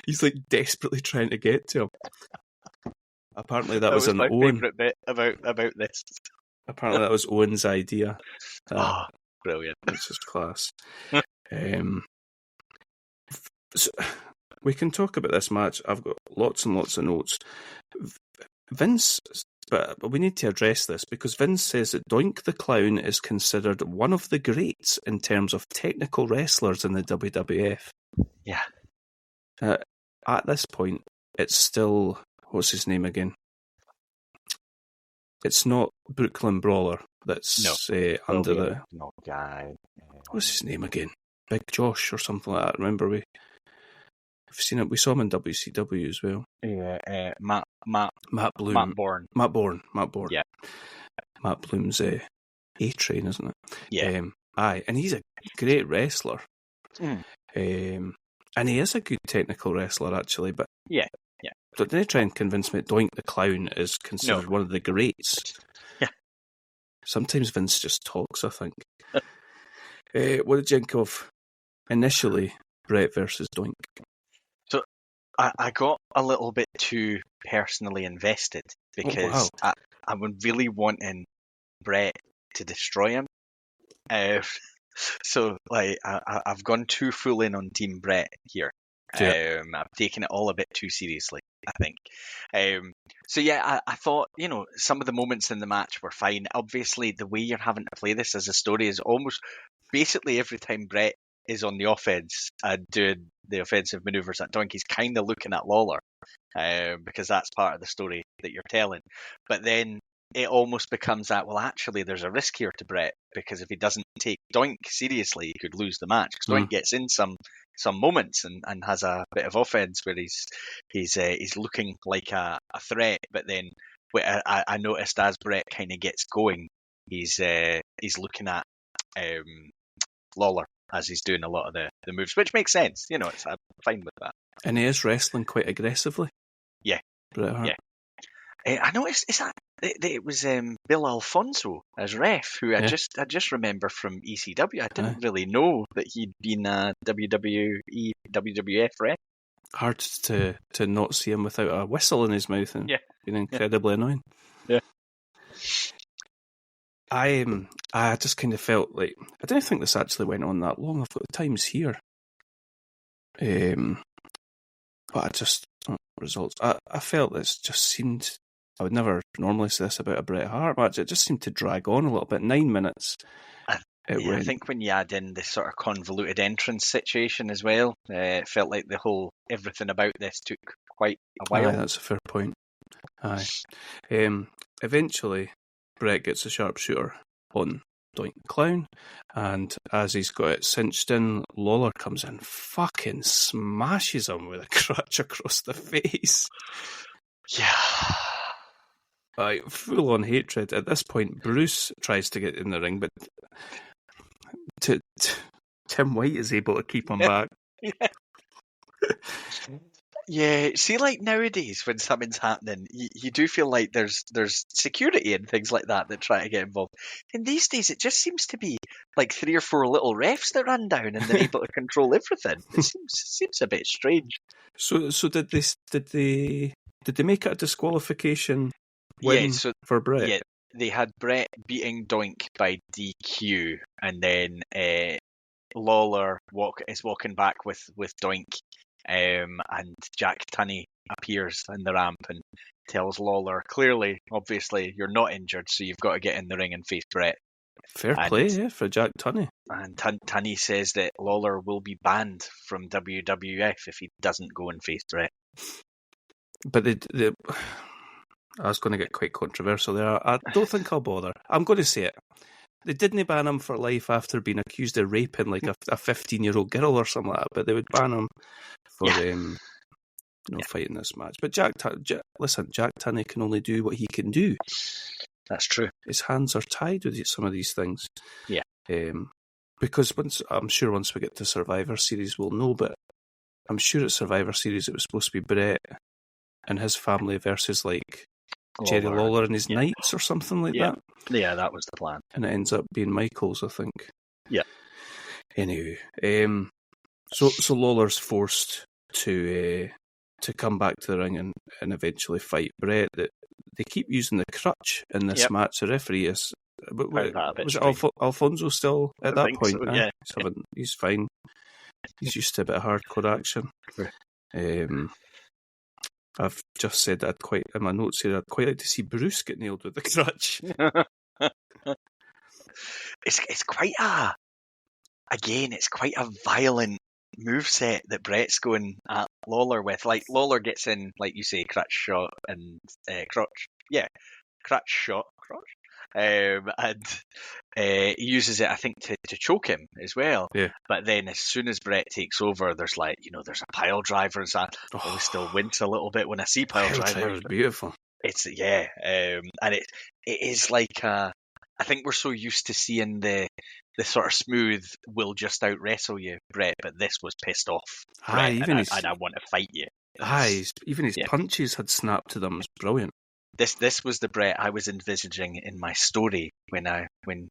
He's desperately trying to get to him. Apparently that was an my Owen. favourite bit about this. Apparently that was Owen's idea. Brilliant. Which is class. So we can talk about this match. I've got lots and lots of notes. Vince, but we need to address this because Vince says that Doink the Clown is considered one of the greats in terms of technical wrestlers in the WWF. Yeah. At this point, it's still, what's his name again? It's not Brooklyn Brawler that's under the... No guy. What's his name again? Big Josh or something like that. Remember we've seen it. We saw him in WCW as well. Yeah, Matt Bloom. Matt Bourne. Yeah. Matt Bloom's A-Train, isn't it? Yeah. And he's a great wrestler. Mm. And he is a good technical wrestler, actually. But yeah. Don't they try and convince me Doink the Clown is considered one of the greats? Yeah. Sometimes Vince just talks, I think. What did you think of initially Bret versus Doink? So I got a little bit too personally invested because I was really wanting Bret to destroy him. So I've gone too full in on Team Bret here. Yeah. I've taken it all a bit too seriously, I think. I thought, some of the moments in the match were fine. Obviously, the way you're having to play this as a story is almost basically every time Bret is on the offense and doing the offensive maneuvers at Doink, he's kind of looking at Lawler because that's part of the story that you're telling. But then it almost becomes that, well, actually, there's a risk here to Bret, because if he doesn't take Doink seriously, he could lose the match. Because Doink gets in some moments and has a bit of offense where he's looking like a threat, but then I noticed as Bret kind of gets going, he's looking at Lawler as he's doing a lot of the moves, which makes sense. I'm fine with that. And he is wrestling quite aggressively. Yeah. Bret Hart. Yeah. I noticed it was Bill Alfonso as ref, who I just remember from ECW. I didn't really know that he'd been a WWF ref. Hard to not see him without a whistle in his mouth and being incredibly annoying. Yeah. I just kind of felt like, I didn't think this actually went on that long. I've got the times here. But I just, results. I felt this just seemed, I would never normally say this about a Bret Hart match, it just seemed to drag on a little bit. 9 minutes. I think when you add in this sort of convoluted entrance situation as well, it felt like the whole everything about this took quite a while. Aye, that's a fair point. Aye. Eventually, Bret gets a sharpshooter on Doink the Clown, and as he's got it cinched in, Lawler comes in, fucking smashes him with a crutch across the face. Yeah. Full on hatred. At this point, Bruce tries to get in the ring, but Tim White is able to keep him back. Yeah. Yeah, see, like nowadays when something's happening, you do feel like there's security and things like that try to get involved. In these days, it just seems to be like 3 or 4 little refs that run down and they're able to control everything. It seems a bit strange. So did they make it a disqualification win for Bret? Yeah, they had Bret beating Doink by DQ, and then Lawler is walking back with Doink. And Jack Tunney appears in the ramp and tells Lawler, clearly, obviously, you're not injured, so you've got to get in the ring and face Bret. Fair play, for Jack Tunney. And Tunney says that Lawler will be banned from WWF if he doesn't go and face Bret. But I was going to get quite controversial there. I don't think I'll bother. I'm going to say it. They didn't ban him for life after being accused of raping like a 15-year-old girl or something like that, but they would ban him for fighting this match. But Jack Tunney can only do what he can do. That's true. His hands are tied with some of these things. Yeah. Because I'm sure once we get to Survivor Series we'll know, but I'm sure at Survivor Series it was supposed to be Bret and his family versus like Jerry Lawler and his Knights or something like that. Yeah, that was the plan. And it ends up being Michaels, I think. Yeah. Anyway, so Lawler's forced to come back to the ring and eventually fight Bret. They keep using the crutch in this match. The referee is... Was it Alfonso still at that point? So, yeah. He's fine. He's used to a bit of hardcore action. I've just said that in my notes here, I'd quite like to see Bruce get nailed with the crutch. It's quite a violent moveset that Bret's going at Lawler with. Like, Lawler gets in, like you say, crutch shot and crotch. Yeah, crutch shot, crotch. And he uses it, I think, to choke him as well. Yeah. But then as soon as Bret takes over, there's there's a pile driver and that. I always still wince a little bit when I see pile driver. It's beautiful. It's and it is like I think we're so used to seeing the sort of smooth, we'll just out wrestle you, Bret, but this was pissed off. Bret, and I want to fight you. Even his punches had snapped to them. It was brilliant. This was the Bret I was envisaging in my story when I went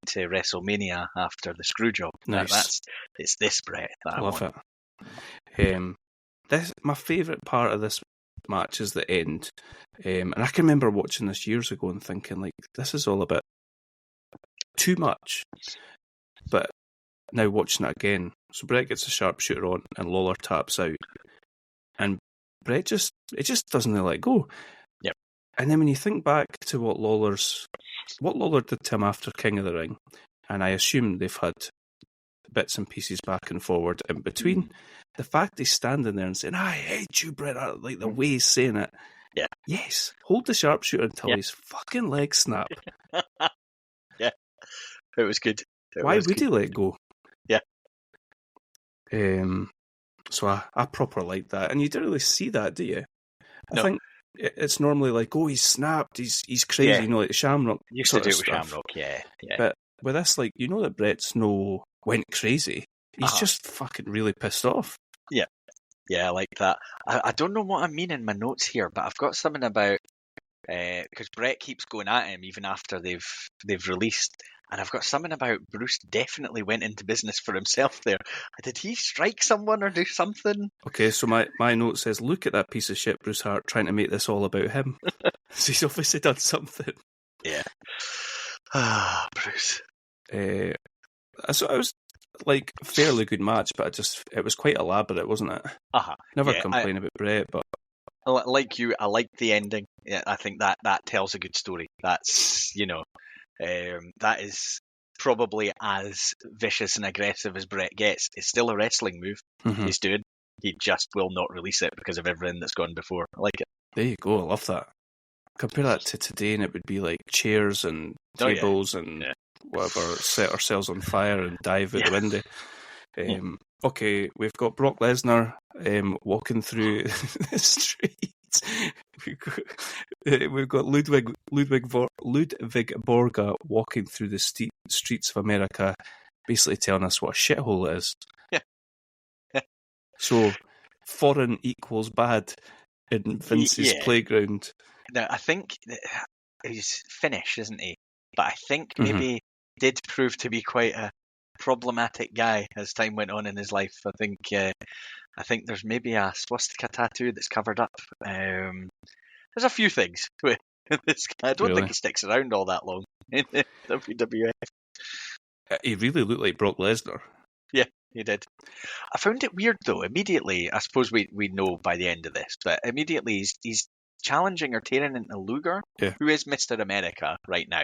to WrestleMania after the screw job. Nice. It's this Bret that I love want. it. My favourite part of this match is the end, and I can remember watching this years ago and thinking like, this is all a bit too much. But now watching it again, so Bret gets a sharpshooter on and Lawler taps out, and Bret just doesn't let go. Yep. And then when you think back to what Lawler did to him after King of the Ring, and I assume they've had bits and pieces back and forward in between, the fact he's standing there and saying, "I hate you, Bret," like the way he's saying it, Yeah. Yes, hold the sharpshooter until Yeah. his fucking legs snap. Yeah, it was good. Why would he let go? Yeah. So I proper like that, and you don't really see that, do you? I No. think it's normally like, oh, he's snapped, he's crazy, Yeah. you know, like Shamrock Used sort to do of it with stuff. Shamrock, yeah. But with this, like, you know that Bret's went crazy. He's just fucking really pissed off. Yeah. Yeah, I like that. I don't know what I mean in my notes here, but I've got something about because Bret keeps going at him even after they've released, and I've got something about Bruce definitely went into business for himself there. Did he strike someone or do something? Okay, so my note says, look at that piece of shit, Bruce Hart, trying to make this all about him. So he's obviously done something. Yeah. Ah, Bruce. So it was like a fairly good match, but it was quite elaborate, wasn't it? Never complain about Bret, but like you, I like the ending. Yeah, I think that tells a good story. That's that is probably as vicious and aggressive as Bret gets. It's still a wrestling move he's doing. He just will not release it because of everything that's gone before. I like it. There you go. I love that. Compare that to today, and it would be like chairs and tables and whatever, set ourselves on fire and dive out the window. Okay, we've got Brock Lesnar walking through the streets. We've got Ludwig Borga walking through the streets of America, basically telling us what a shithole it is. Yeah. So, foreign equals bad in Vince's playground. Now, I think he's Finnish, isn't he? But I think maybe did prove to be quite a problematic guy as time went on in his life. I think there's maybe a swastika tattoo that's covered up. There's a few things with this guy. I don't think he sticks around all that long in WWF. He really looked like Brock Lesnar. Yeah, he did. I found it weird though. Immediately, I suppose we know by the end of this, but immediately he's challenging or tearing into Luger, who is Mr. America right now.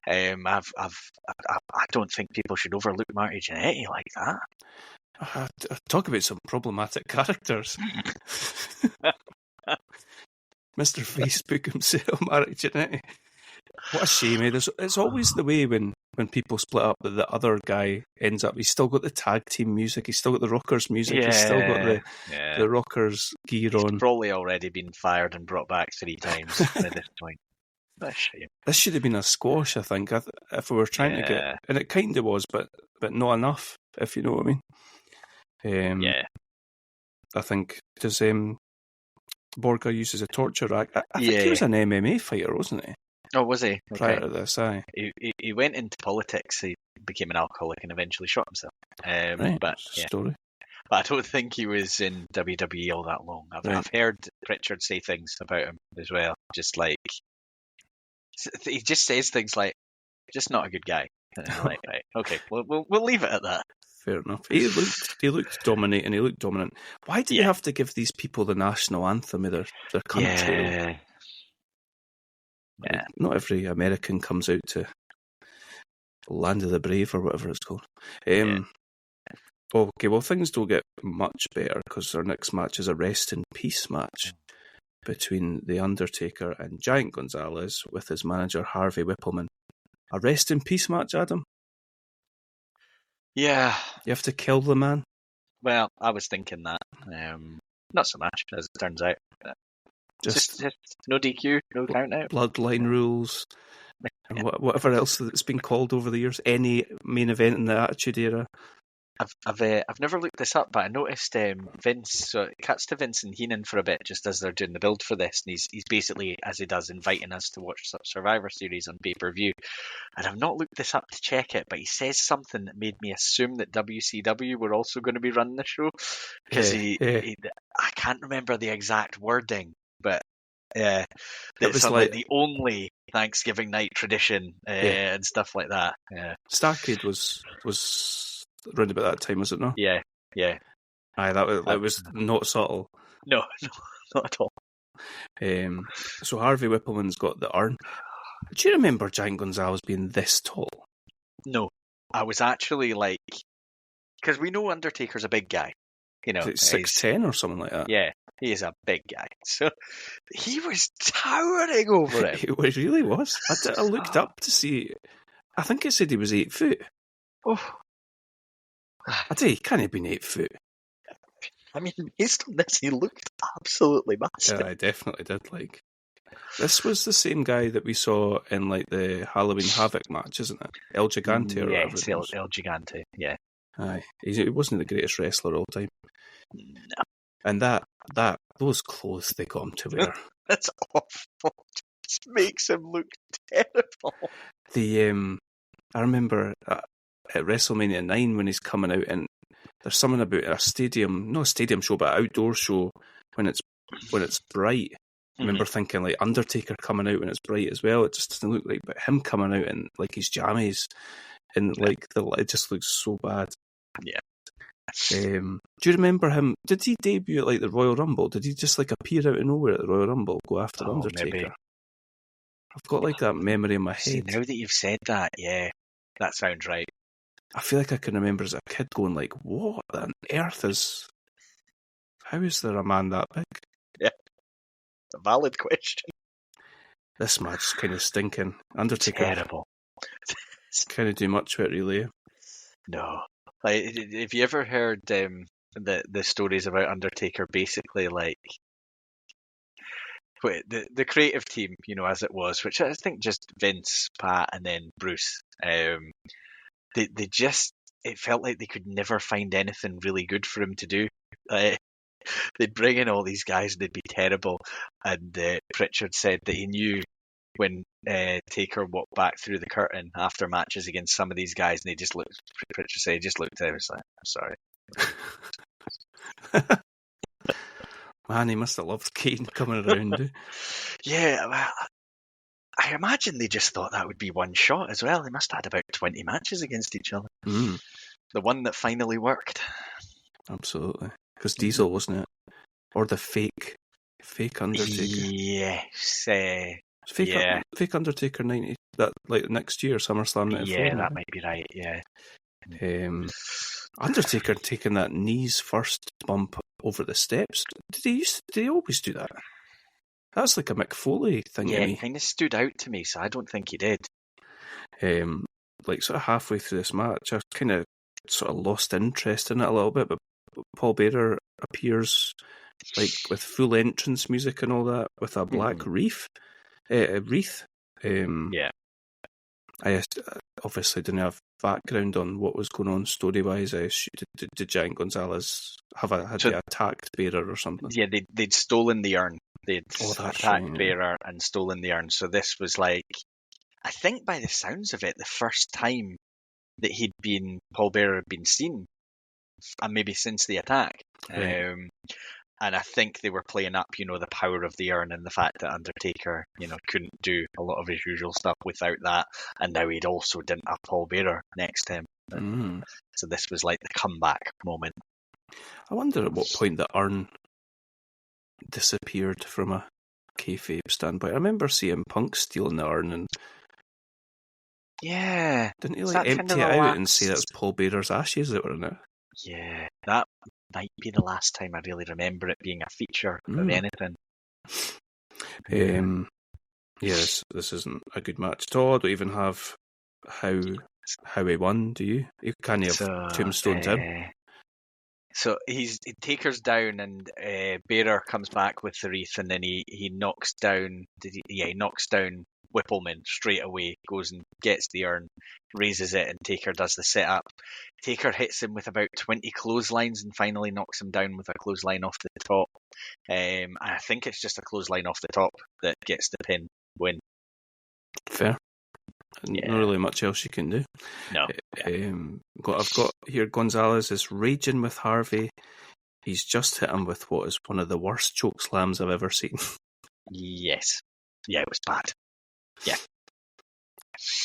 I don't think people should overlook Marty Jannetty like that. Talk about some problematic characters. Mr. Facebook himself, Marty Jannetty. What a shame. It's always the way when people split up that the other guy ends up, he's still got the tag team music, he's still got the Rockers music, he's still got the Rockers gear on. He's probably already been fired and brought back 3 times at this point. What a shame. This should have been a squash, I think, if we were trying to get, and it kind of was, but not enough, if you know what I mean. I think, does Borga uses a torture rack? I think he was an MMA fighter, wasn't he? Oh, was he? Prior to this, aye. He went into politics, he became an alcoholic and eventually shot himself. Story. But I don't think he was in WWE all that long. I've heard Pritchard say things about him as well. Just like, he just says things like, just not a good guy. And I'm like, right, okay, we'll leave it at that. Fair enough. He looked dominating, he looked dominant. Why do you have to give these people the national anthem of their country? Like, not every American comes out to Land of the Brave or whatever it's called. Okay, well, things don't get much better because our next match is a Rest in Peace match between The Undertaker and Giant Gonzalez with his manager Harvey Whippleman. A Rest in Peace match, Adam? Yeah. You have to kill the man? Well, I was thinking that. Not so much, as it turns out. Just no DQ, no count out. Bloodline rules, and whatever else that's been called over the years. Any main event in the Attitude Era. I've never looked this up, but I noticed Vince. So it cuts to Vince and Heenan for a bit, just as they're doing the build for this, and he's basically, as he does, inviting us to watch Survivor Series on pay-per-view. And I've not looked this up to check it, but he says something that made me assume that WCW were also going to be running the show, because I can't remember the exact wording, but it was like the only Thanksgiving night tradition and stuff like that. Yeah, Starrcade was around about that time, was it not? Yeah. Aye, that was not subtle. No, not at all. So Harvey Whippleman's got the urn. Do you remember Giant Gonzalez being this tall? No, I was actually like, because we know Undertaker's a big guy, you know, 6'10" or something like that. Yeah, He is a big guy. So he was towering over him. He really was. I looked up to see. I think it said he was 8 foot. Oh. I tell you, he can't have been 8 foot. I mean, based on this, he looked absolutely massive. Yeah, I definitely did. Like, this was the same guy that we saw in like the Halloween Havoc match, isn't it? El Gigante or whatever. Yes, it was. El Gigante. Yeah. Aye, he wasn't the greatest wrestler all time. No, And those clothes they got him to wear. that's awful. It just makes him look terrible. I remember at WrestleMania 9 when he's coming out, and there's something about not a stadium show, but an outdoor show when it's bright. I remember thinking like Undertaker coming out when it's bright as well. It just doesn't look like, but him coming out in like his jammies and like it just looks so bad. Yeah. Do you remember him? Did he debut at like the Royal Rumble? Did he just like appear out of nowhere at the Royal Rumble, go after Undertaker? Maybe. I've got like that memory in my head. See, now that you've said that, yeah, that sounds right. I feel like I can remember as a kid going like, what on earth is... How is there a man that big? Yeah, it's a valid question. This match is kind of stinking. Undertaker Terrible. kind of do much with it, really. No. Like, have you ever heard the stories about Undertaker? Basically, like the creative team, you know, as it was, which I think just Vince, Pat, and then Bruce. They just, it felt like they could never find anything really good for him to do. They'd bring in all these guys and they'd be terrible. And Pritchard said that he knew when Taker walked back through the curtain after matches against some of these guys, and Pritchard said he just looked at him and was like, I'm sorry. Man, he must have loved Kane coming around. Yeah, well, I imagine they just thought that would be one shot as well. They must have had about 20 matches against each other. Mm. The one that finally worked. Absolutely. Because Diesel, wasn't it? Or the fake Undertaker. Yes. Fake Undertaker 90, that like next year, SummerSlam 94. Yeah, that might be right, yeah. Undertaker taking that knees first bump over the steps. Did he always do that? That's like a Mick Foley thing to me. It kind of stood out to me, so I don't think he did. Like sort of halfway through this match, I kind of sort of lost interest in it a little bit, but Paul Bearer appears like with full entrance music and all that, with a black wreath. Yeah. I obviously didn't have background on what was going on story-wise. Did Giant Gonzalez had he attacked Bearer or something? Yeah, they'd stolen the urn. They'd attacked right, Bearer and stolen the urn. So this was like, I think by the sounds of it, the first time that Paul Bearer had been seen, and maybe since the attack. Right. And I think they were playing up, you know, the power of the urn and the fact that Undertaker, you know, couldn't do a lot of his usual stuff without that. And now he'd also didn't have Paul Bearer next to him. So this was like the comeback moment. I wonder at what point the urn disappeared from a kayfabe standpoint. I remember seeing Punk stealing the urn and didn't he like empty it out and say that's Paul Bearer's ashes that were in it? Yeah, that might be the last time I really remember it being a feature of anything. This isn't a good match at all. I don't even have how he won, do you? You can't have tombstones him. So Taker's down and Bearer comes back with the wreath, and then he knocks down he knocks down Whippleman straight away, goes and gets the urn, raises it, and Taker does the setup. Taker hits him with about 20 clotheslines and finally knocks him down with a clothesline off the top. I think it's just a clothesline off the top that gets the pin win. Fair. Not really much else you can do. No. I've got here Gonzalez is raging with Harvey. He's just hit him with what is one of the worst choke slams I've ever seen. Yes. Yeah, it was bad. Yeah.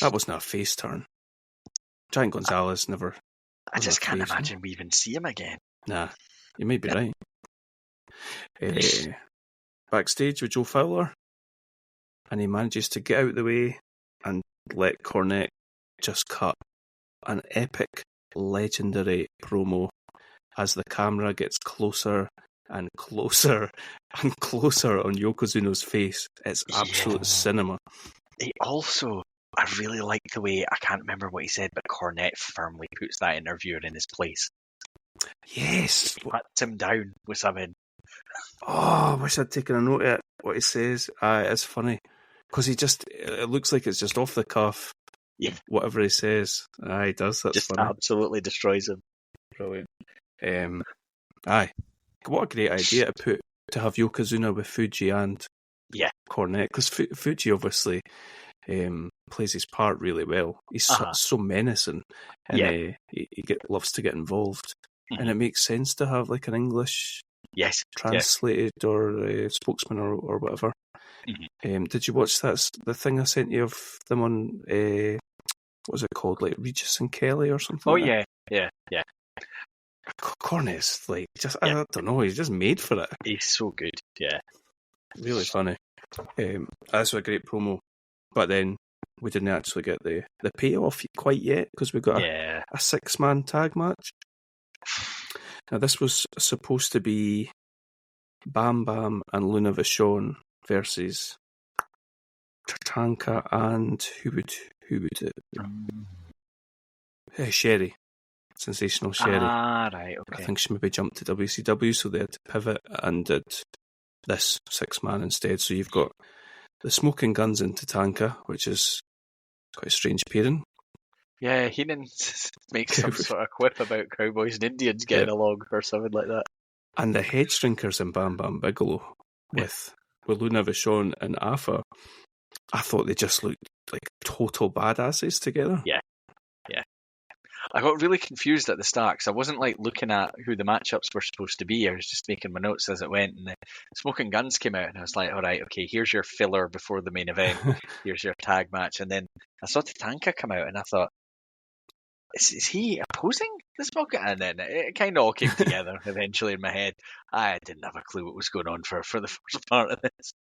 That wasn't a face turn. Giant Gonzalez never... I just can't imagine we even see him again. Nah, you may be right. Backstage with Joe Fowler, and he manages to get out of the way and let Cornette just cut an epic, legendary promo as the camera gets closer and closer and closer on Yokozuna's face. It's absolute cinema. He also, I really like the way, I can't remember what he said, but Cornette firmly puts that interviewer in his place. Yes. Puts him down with something. Oh, I wish I'd taken a note of it, what he says. It's funny. Because it looks like it's just off the cuff. Yeah. Whatever he says. He does. That's just funny. Absolutely destroys him. Brilliant. What a great idea to have Yokozuna with Fuji and Cornette. Because Fuji obviously plays his part really well. He's so menacing. And he loves to get involved. Mm-hmm. And it makes sense to have like an English translated or spokesman or whatever. Mm-hmm. Did you watch the thing I sent you of them on what was it called, like Regis and Kelly or something? Oh yeah. Cornette's like just I don't know, he's just made for it. He's so good, really funny. That's a great promo, but then we didn't actually get the payoff quite yet because we got a 6-man tag match. Now this was supposed to be Bam Bam and Luna Vachon versus Tatanka and who would it? Sherry. Sensational Sherry. Right, okay. I think she maybe jumped to WCW, so they had to pivot and did this 6-man instead. So you've got the Smoking Guns in Tatanka, which is quite a strange pairing. Yeah, Heenan makes some sort of quip about cowboys and Indians getting along or something like that. And the Head Shrinkers in Bam Bam Bigelow with Luna Vachon and Afa. I thought they just looked like total badasses together. Yeah. I got really confused at the start because I wasn't like looking at who the matchups were supposed to be. I was just making my notes as it went, and the Smoking Guns came out, and I was like, all right, okay, here's your filler before the main event. Here's your tag match. And then I saw Tatanka come out, and I thought, is he opposing the Smoking? And then it kind of all came together eventually in my head. I didn't have a clue what was going on for the first part of this.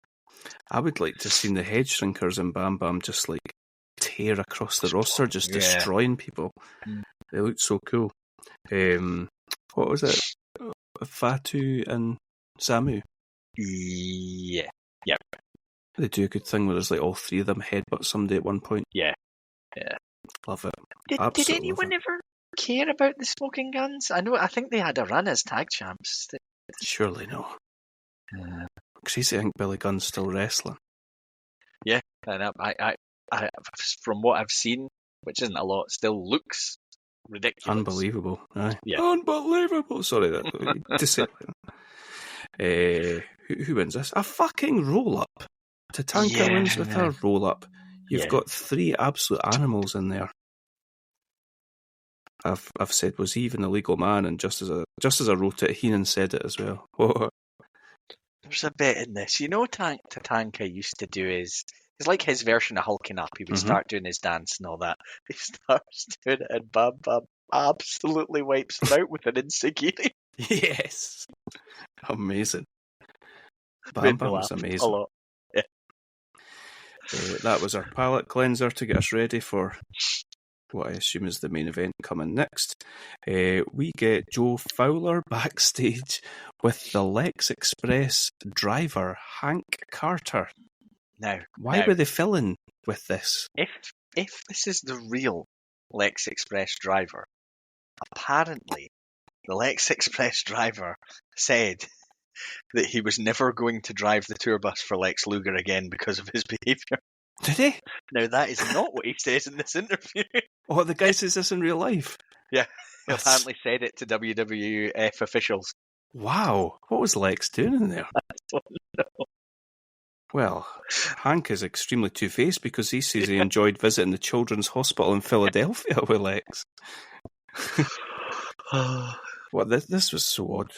I would like to have seen the Head Shrinkers and Bam Bam just like tear across the roster, just destroying people. They looked so cool. What was it? Fatu and Samu? Yeah. Yep. They do a good thing where there's like all three of them headbutt somebody at one point. Yeah. Love it. Did anyone ever care about the Smoking Guns? I think they had a run as tag champs. Surely no. Crazy, I think Billy Gunn's still wrestling. Yeah, and I from what I've seen, which isn't a lot, still looks ridiculous. Unbelievable. Yeah. Unbelievable. Sorry, to say who wins this? A fucking roll-up. Tatanka wins with a roll-up. You've got 3 absolute animals in there. I've said, was he even a legal man? And just as I wrote it, Heenan said it as well. There's a bit in this. You know, Tatanka used to do it's like his version of hulking up. He would start doing his dance and all that. He starts doing it, and Bam Bam absolutely wipes him out with an enziguri. Yes, amazing. Bam Bam was amazing. A lot. Yeah. That was our palate cleanser to get us ready for what I assume is the main event coming next. We get Joe Fowler backstage with the Lex Express driver, Hank Carter. Now, why were they filling with this? If this is the real Lex Express driver, apparently the Lex Express driver said that he was never going to drive the tour bus for Lex Luger again because of his behaviour. Did he? Now, that is not what he says in this interview. Oh, the guy says this in real life? Yeah, he apparently said it to WWF officials. Wow, what was Lex doing in there? I don't know. Well, Hank is extremely two-faced because he says he enjoyed visiting the Children's Hospital in Philadelphia with Lex. Well, this was so odd.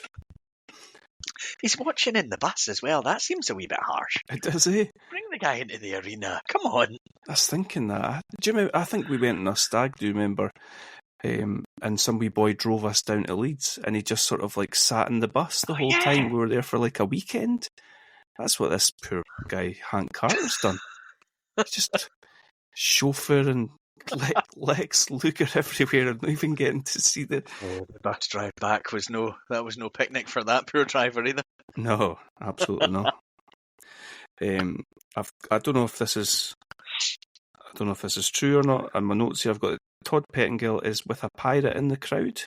He's watching in the bus as well. That seems a wee bit harsh. Does he? Bring the guy into the arena. Come on. I was thinking that. Do you remember, I think we went on a stag, do you remember? And some wee boy drove us down to Leeds and he just sort of like sat in the bus the whole time. We were there for like a weekend. That's what this poor guy, Hank Carter's done. He's just chauffeuring Lex Luger everywhere. I'm not even getting to see the. The bus drive back was no picnic for that poor driver either. No, absolutely not. I don't know if this is. I don't know if this is true or not. In my notes here, I've got Todd Pettengill is with a pirate in the crowd.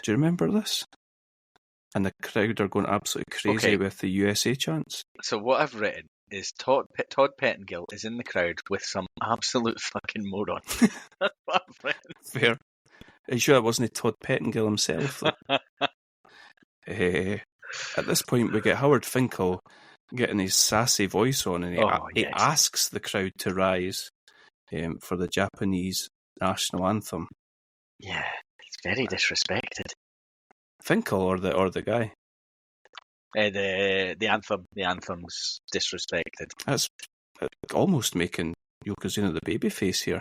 Do you remember this? And the crowd are going absolutely crazy with the USA chants. So what I've written is Todd Pettengill is in the crowd with some absolute fucking moron. That's what I've written. Fair. Are you sure it wasn't Todd Pettengill himself? At this point, we get Howard Finkel getting his sassy voice on, and he asks the crowd to rise for the Japanese national anthem. Yeah, it's very disrespected. Finkel or the guy? The anthem's disrespected. That's almost making Yokozuna the babyface here,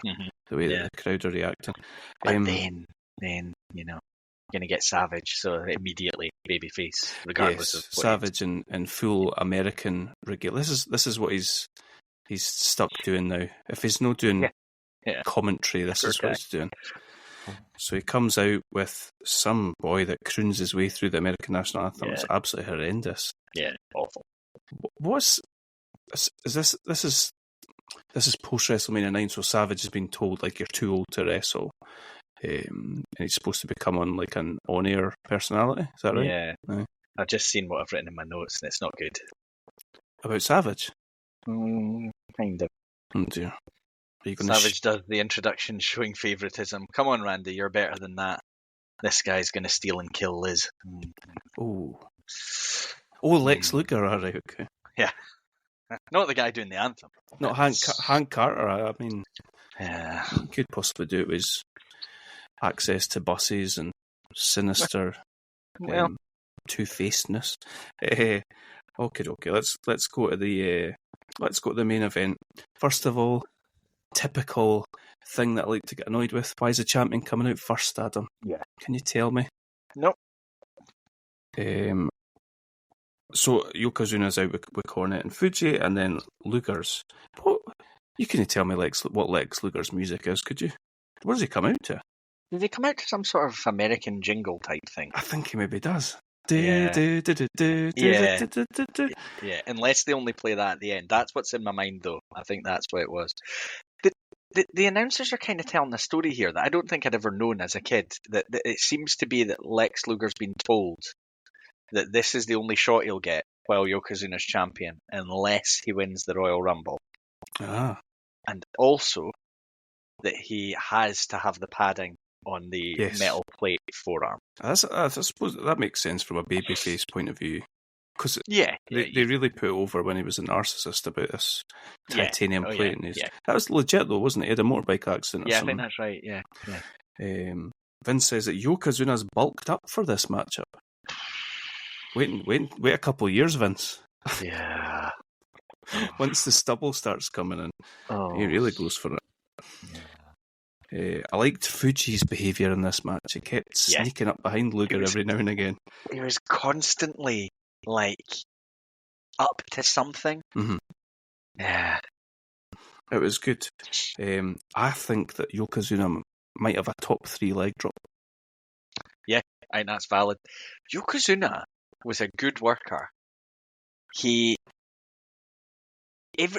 the way that the crowd are reacting. But then going to get Savage, so immediately babyface, regardless of what Savage in full American regular. This is what he's stuck doing now. If he's not doing commentary, this is what he's doing. So he comes out with some boy that croons his way through the American national anthem. It's absolutely horrendous. Yeah, awful. Is this is post WrestleMania 9, so Savage has been told like you're too old to wrestle. And he's supposed to become an on-air personality. Is that right? Yeah. I've just seen what I've written in my notes, and it's not good. About Savage? Kind of. Oh dear. Savage does the introduction showing favouritism. Come on, Randy, you're better than that. This guy's going to steal and kill Liz. Oh, Lex Luger, all right, okay. Yeah. Not the guy doing the anthem. Not Hank Carter, I mean. Yeah. He could possibly do it with his access to buses and sinister two-facedness. Okay. Let's go to the main event. First of all, typical thing that I like to get annoyed with. Why is the champion coming out first, Adam? Yeah. Can you tell me? Nope. So Yokozuna's out with Cornette and Fuji, and then Luger's. What? You couldn't tell me what Lex Luger's music is, could you? What does he come out to? Did he come out to some sort of American jingle type thing? I think he maybe does. Yeah, unless they only play that at the end. That's what's in my mind, though. I think that's what it was. The announcers are kind of telling a story here that I don't think I'd ever known as a kid. That it seems to be that Lex Luger's been told that this is the only shot he'll get while Yokozuna's champion, unless he wins the Royal Rumble. Ah. And also that he has to have the padding on the metal plate forearm. I suppose that makes sense from a babyface point of view. Because they really put over when he was a narcissist about this titanium plate. That was legit though, wasn't it? He had a motorbike accident or something. I think that's right, yeah. Vince says that Yokozuna's bulked up for this matchup. Wait a couple of years, Vince. Yeah. Once the stubble starts coming in, he really goes for it. I liked Fuji's behaviour in this match. He kept sneaking up behind Luger every now and again. He was constantly up to something. Mm-hmm. Yeah. It was good. I think that Yokozuna might have a top 3 leg drop. Yeah, I think that's valid. Yokozuna was a good worker.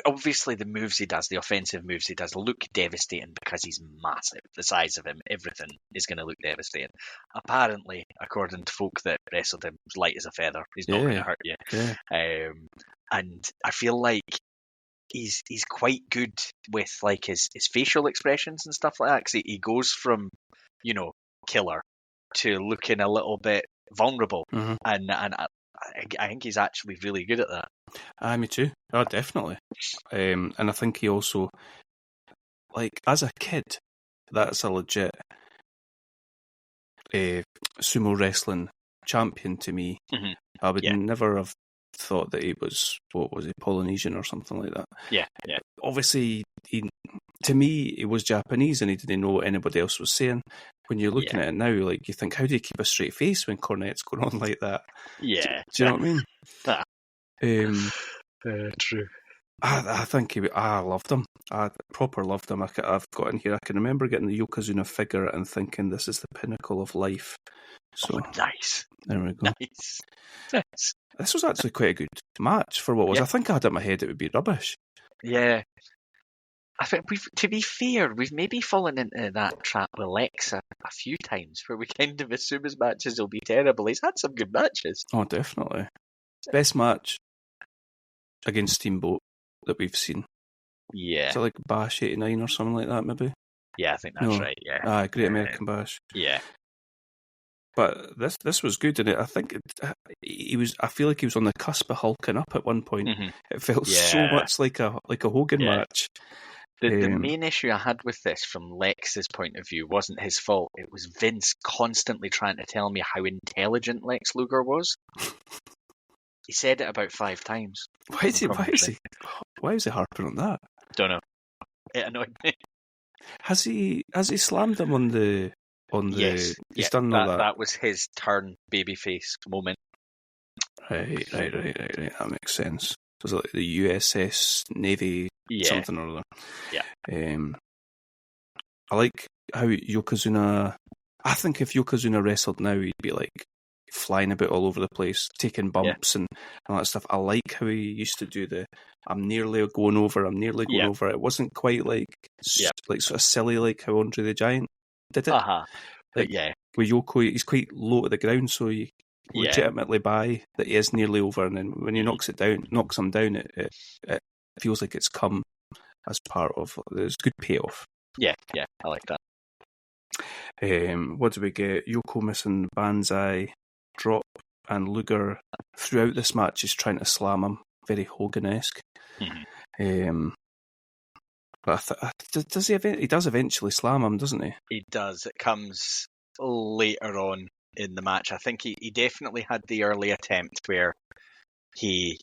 Obviously the moves he does, the offensive moves he does, look devastating because he's massive. The size of him, everything is going to look devastating. Apparently, according to folk that wrestled him, he's light as a feather. He's not going to hurt you. Yeah. And I feel like he's quite good with his facial expressions and stuff like that. Because he goes from killer to looking a little bit vulnerable, and I think he's actually really good at that. Me too. Oh, definitely. And I think he also, as a kid, that's a legit sumo wrestling champion to me. Mm-hmm. I would never have thought that he was, Polynesian or something like that. Yeah. Obviously, to me, he was Japanese and he didn't know what anybody else was saying. When you're looking at it now, you think, how do you keep a straight face when Cornette's going on like that? Yeah. Do you know what I mean? True. I think I loved him. I proper loved him. I've got in here. I can remember getting the Yokozuna figure and thinking this is the pinnacle of life. So nice. There we go. Nice. This was actually quite a good match for what was. Yeah. I think I had it in my head it would be rubbish. Yeah. I think to be fair, we've maybe fallen into that trap with Lex a few times where we kind of assume his matches will be terrible. He's had some good matches. Oh, definitely. Best match against Steamboat that we've seen. Yeah. Is it like Bash 89 or something like that, maybe? Yeah, I think that's right, yeah. Great American Bash. Yeah. But this was good, and I think he was. I feel like he was on the cusp of hulking up at one point. Mm-hmm. It felt so much like a Hogan match. The main issue I had with this, from Lex's point of view, wasn't his fault. It was Vince constantly trying to tell me how intelligent Lex Luger was. He said it about 5 times. Why is he harping on that? Don't know. It annoyed me. Has he slammed him on the? Yes. He's done all that. That was his turn babyface moment. Right. That makes sense. Was it like the USS Navy something or other? Yeah. I like how Yokozuna. I think if Yokozuna wrestled now, he'd be like flying about all over the place, taking bumps and all that stuff. I like how he used to do the I'm nearly going over. It wasn't quite like sort of silly like how Andre the Giant did it. Like, with Yoko, he's quite low to the ground, so you legitimately buy that he is nearly over, and then when he knocks him down, it feels like it's come as part of. There's good payoff. Yeah, I like that. What do we get? Yoko missing Banzai drop, and Luger throughout this match is trying to slam him, very Hogan-esque. Mm-hmm. But does he? He does eventually slam him, doesn't he? He does. It comes later on in the match. I think he definitely had the early attempt where he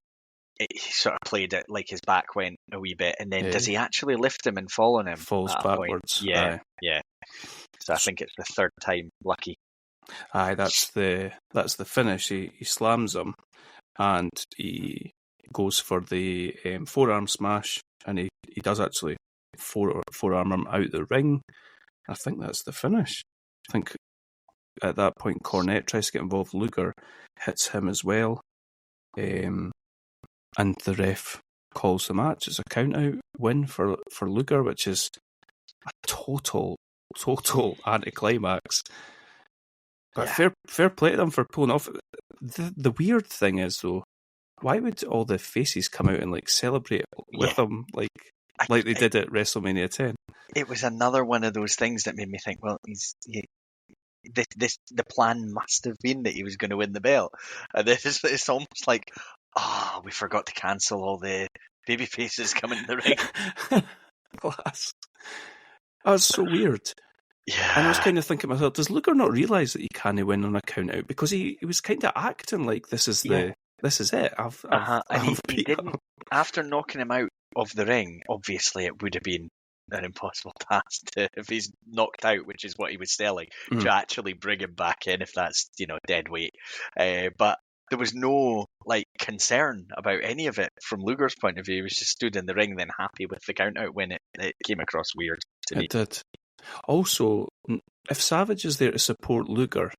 sort of played it like his back went a wee bit, and then does he actually lift him and fall on him? Falls backwards. Yeah. So I think it's the third time lucky. Aye, that's the finish. He slams him, and he goes for the forearm smash, and he does actually forearm him out the ring. I think that's the finish. I think at that point Cornette tries to get involved. Luger hits him as well, and the ref calls the match. It's a count-out win for Luger, which is a total anticlimax. But fair play to them for pulling off. The weird thing is, though, why would all the faces come out and like celebrate with them like they did at WrestleMania 10? It was another one of those things that made me think, well, the plan must have been that he was going to win the belt. And it's almost like, we forgot to cancel all the baby faces coming in the ring. Class. Oh, it's so weird. Yeah. And I was kind of thinking to myself, does Luger not realise that he can't win on a count out? Because he was kind of acting like this is it. And he didn't. After knocking him out of the ring, obviously it would have been an impossible task if he's knocked out, which is what he was selling, to actually bring him back in if that's dead weight. But there was no concern about any of it from Luger's point of view. He was just stood in the ring, then happy with the count out win. It came across weird to me. It did. Also, if Savage is there to support Luger,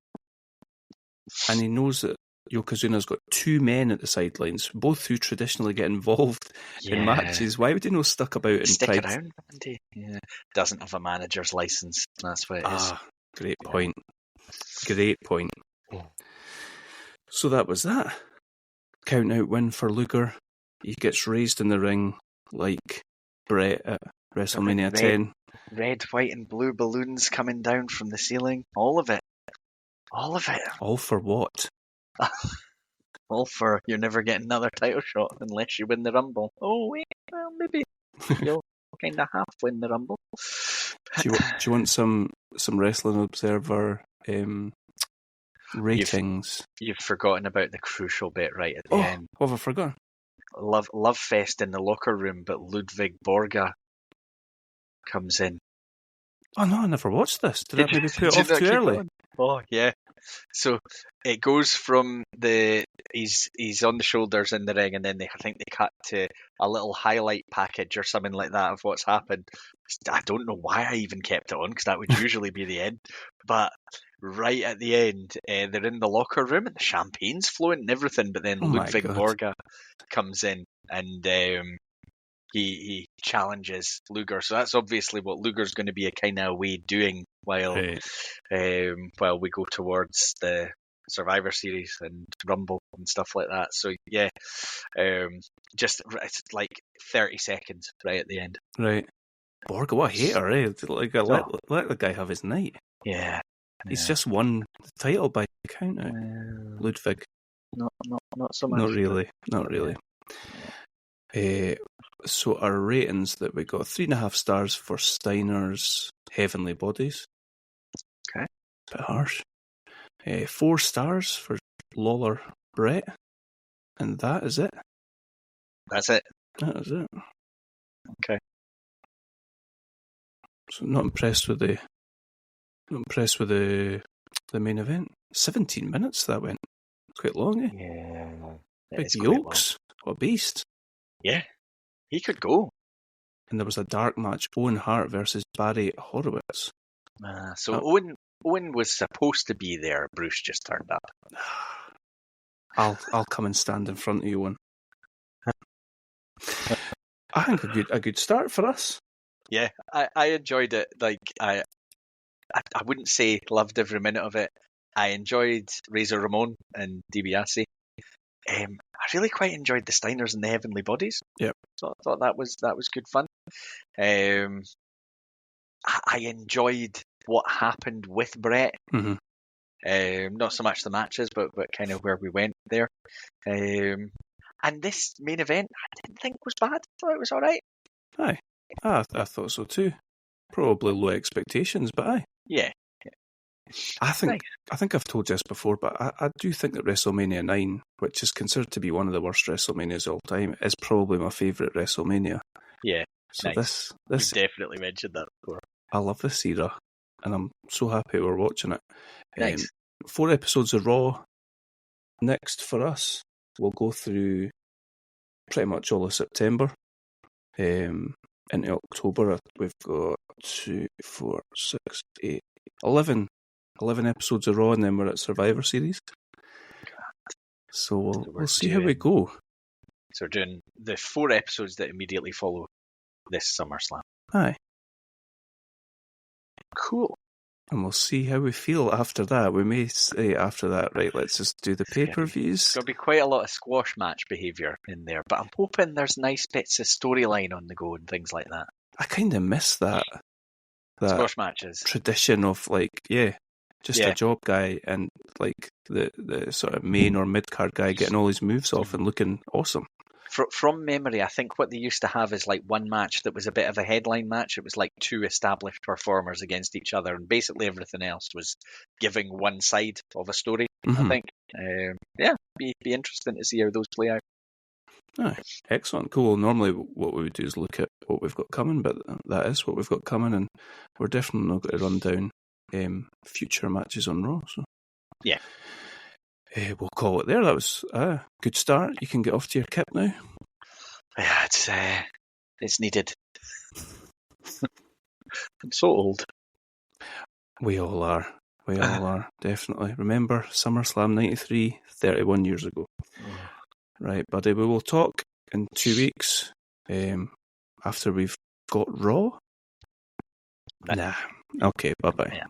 and he knows that Yokozuna's got 2 men at the sidelines, both who traditionally get involved in matches, why would he not stuck about and stick around? Yeah. Doesn't have a manager's license. That's what it is. Great point. Great point. So that was that. Count out win for Luger. He gets raised in the ring like Bret at WrestleMania 10. Red, white, and blue balloons coming down from the ceiling. All of it. All of it. All for what? All for you're never getting another title shot unless you win the Rumble. Oh, wait, well, maybe you'll kind of half win the Rumble. Do you want some Wrestling Observer ratings? You've forgotten about the crucial bit right at the end. What have I forgotten? Love fest in the locker room, but Ludwig Borga comes in. Oh no, I never watched this. Did I maybe put it off too early? Oh yeah. So it goes from he's on the shoulders in the ring, and then I think they cut to a little highlight package or something like that of what's happened. I don't know why I even kept it on, because that would usually be the end. But right at the end, they're in the locker room and the champagne's flowing and everything. But then Oh my Ludwig God. Borga comes in and he challenges Luger. So that's obviously what Luger's going to be a kind of way doing while we go towards the Survivor Series and Rumble and stuff like that. So yeah, just it's like 30 seconds right at the end. Right. Borga, what a hater, eh? Like, let the guy have his night. Yeah. He's just won the title by count out. Ludwig. Not so much. Not really. Not really. So our ratings that we got, 3.5 stars for Steiner's Heavenly Bodies. Okay. Bit harsh. 4 stars for Lawler Bret. And that is it. That's it. That is it. Okay. So not impressed with the main event. 17 minutes that went. Quite long, eh? Yeah. Big Yokes. What a beast. Yeah. He could go. And there was a dark match, Owen Hart versus Barry Horowitz. So Owen was supposed to be there. Bruce just turned up. I'll come and stand in front of you, Owen. I think a good start for us. Yeah, I enjoyed it. Like I wouldn't say loved every minute of it. I enjoyed Razor Ramon and DiBiase. I really quite enjoyed the Steiners and the Heavenly Bodies. Yep. So I thought that was good fun. I enjoyed what happened with Bret. Mm-hmm. Not so much the matches, but kind of where we went there. And this main event, I didn't think was bad. I thought it was all right. Aye. I thought so too. Probably low expectations, but aye. Yeah. I think I've told you this before, but I do think that WrestleMania 9, which is considered to be one of the worst WrestleManias of all time, is probably my favourite WrestleMania. Yeah. So nice. this You've definitely mentioned that before. I love this era, and I'm so happy we're watching it. Nice. 4 episodes of Raw next for us. We'll go through pretty much all of September. Into October, we've got 2, 4, 6, 8, 11 episodes of Raw, and then we're at Survivor Series. So we'll see how we go. So we're doing the 4 episodes that immediately follow this SummerSlam. Aye. Cool. And we'll see how we feel after that. We may say after that, right, let's just do the pay-per-views. There'll be quite a lot of squash match behaviour in there, but I'm hoping there's nice bits of storyline on the go and things like that. I kind of miss that squash matches. Tradition of a job guy and like the sort of main or mid-card guy getting all his moves off and looking awesome. From memory, I think what they used to have is like one match that was a bit of a headline match. It was like 2 established performers against each other, and basically everything else was giving one side of a story, I think. Be interesting to see how those play out. Aye, excellent, cool. Normally what we would do is look at what we've got coming, but that is what we've got coming, and we're definitely not going to run down future matches on Raw. So yeah. We'll call it there. That was a good start. You can get off to your kip now. Yeah, it's needed. I'm so old. We all are. We all are, definitely. Remember, SummerSlam 93, 31 years ago. Right, buddy, we will talk in 2 weeks after we've got Raw. Nah. Okay, bye-bye. Yeah.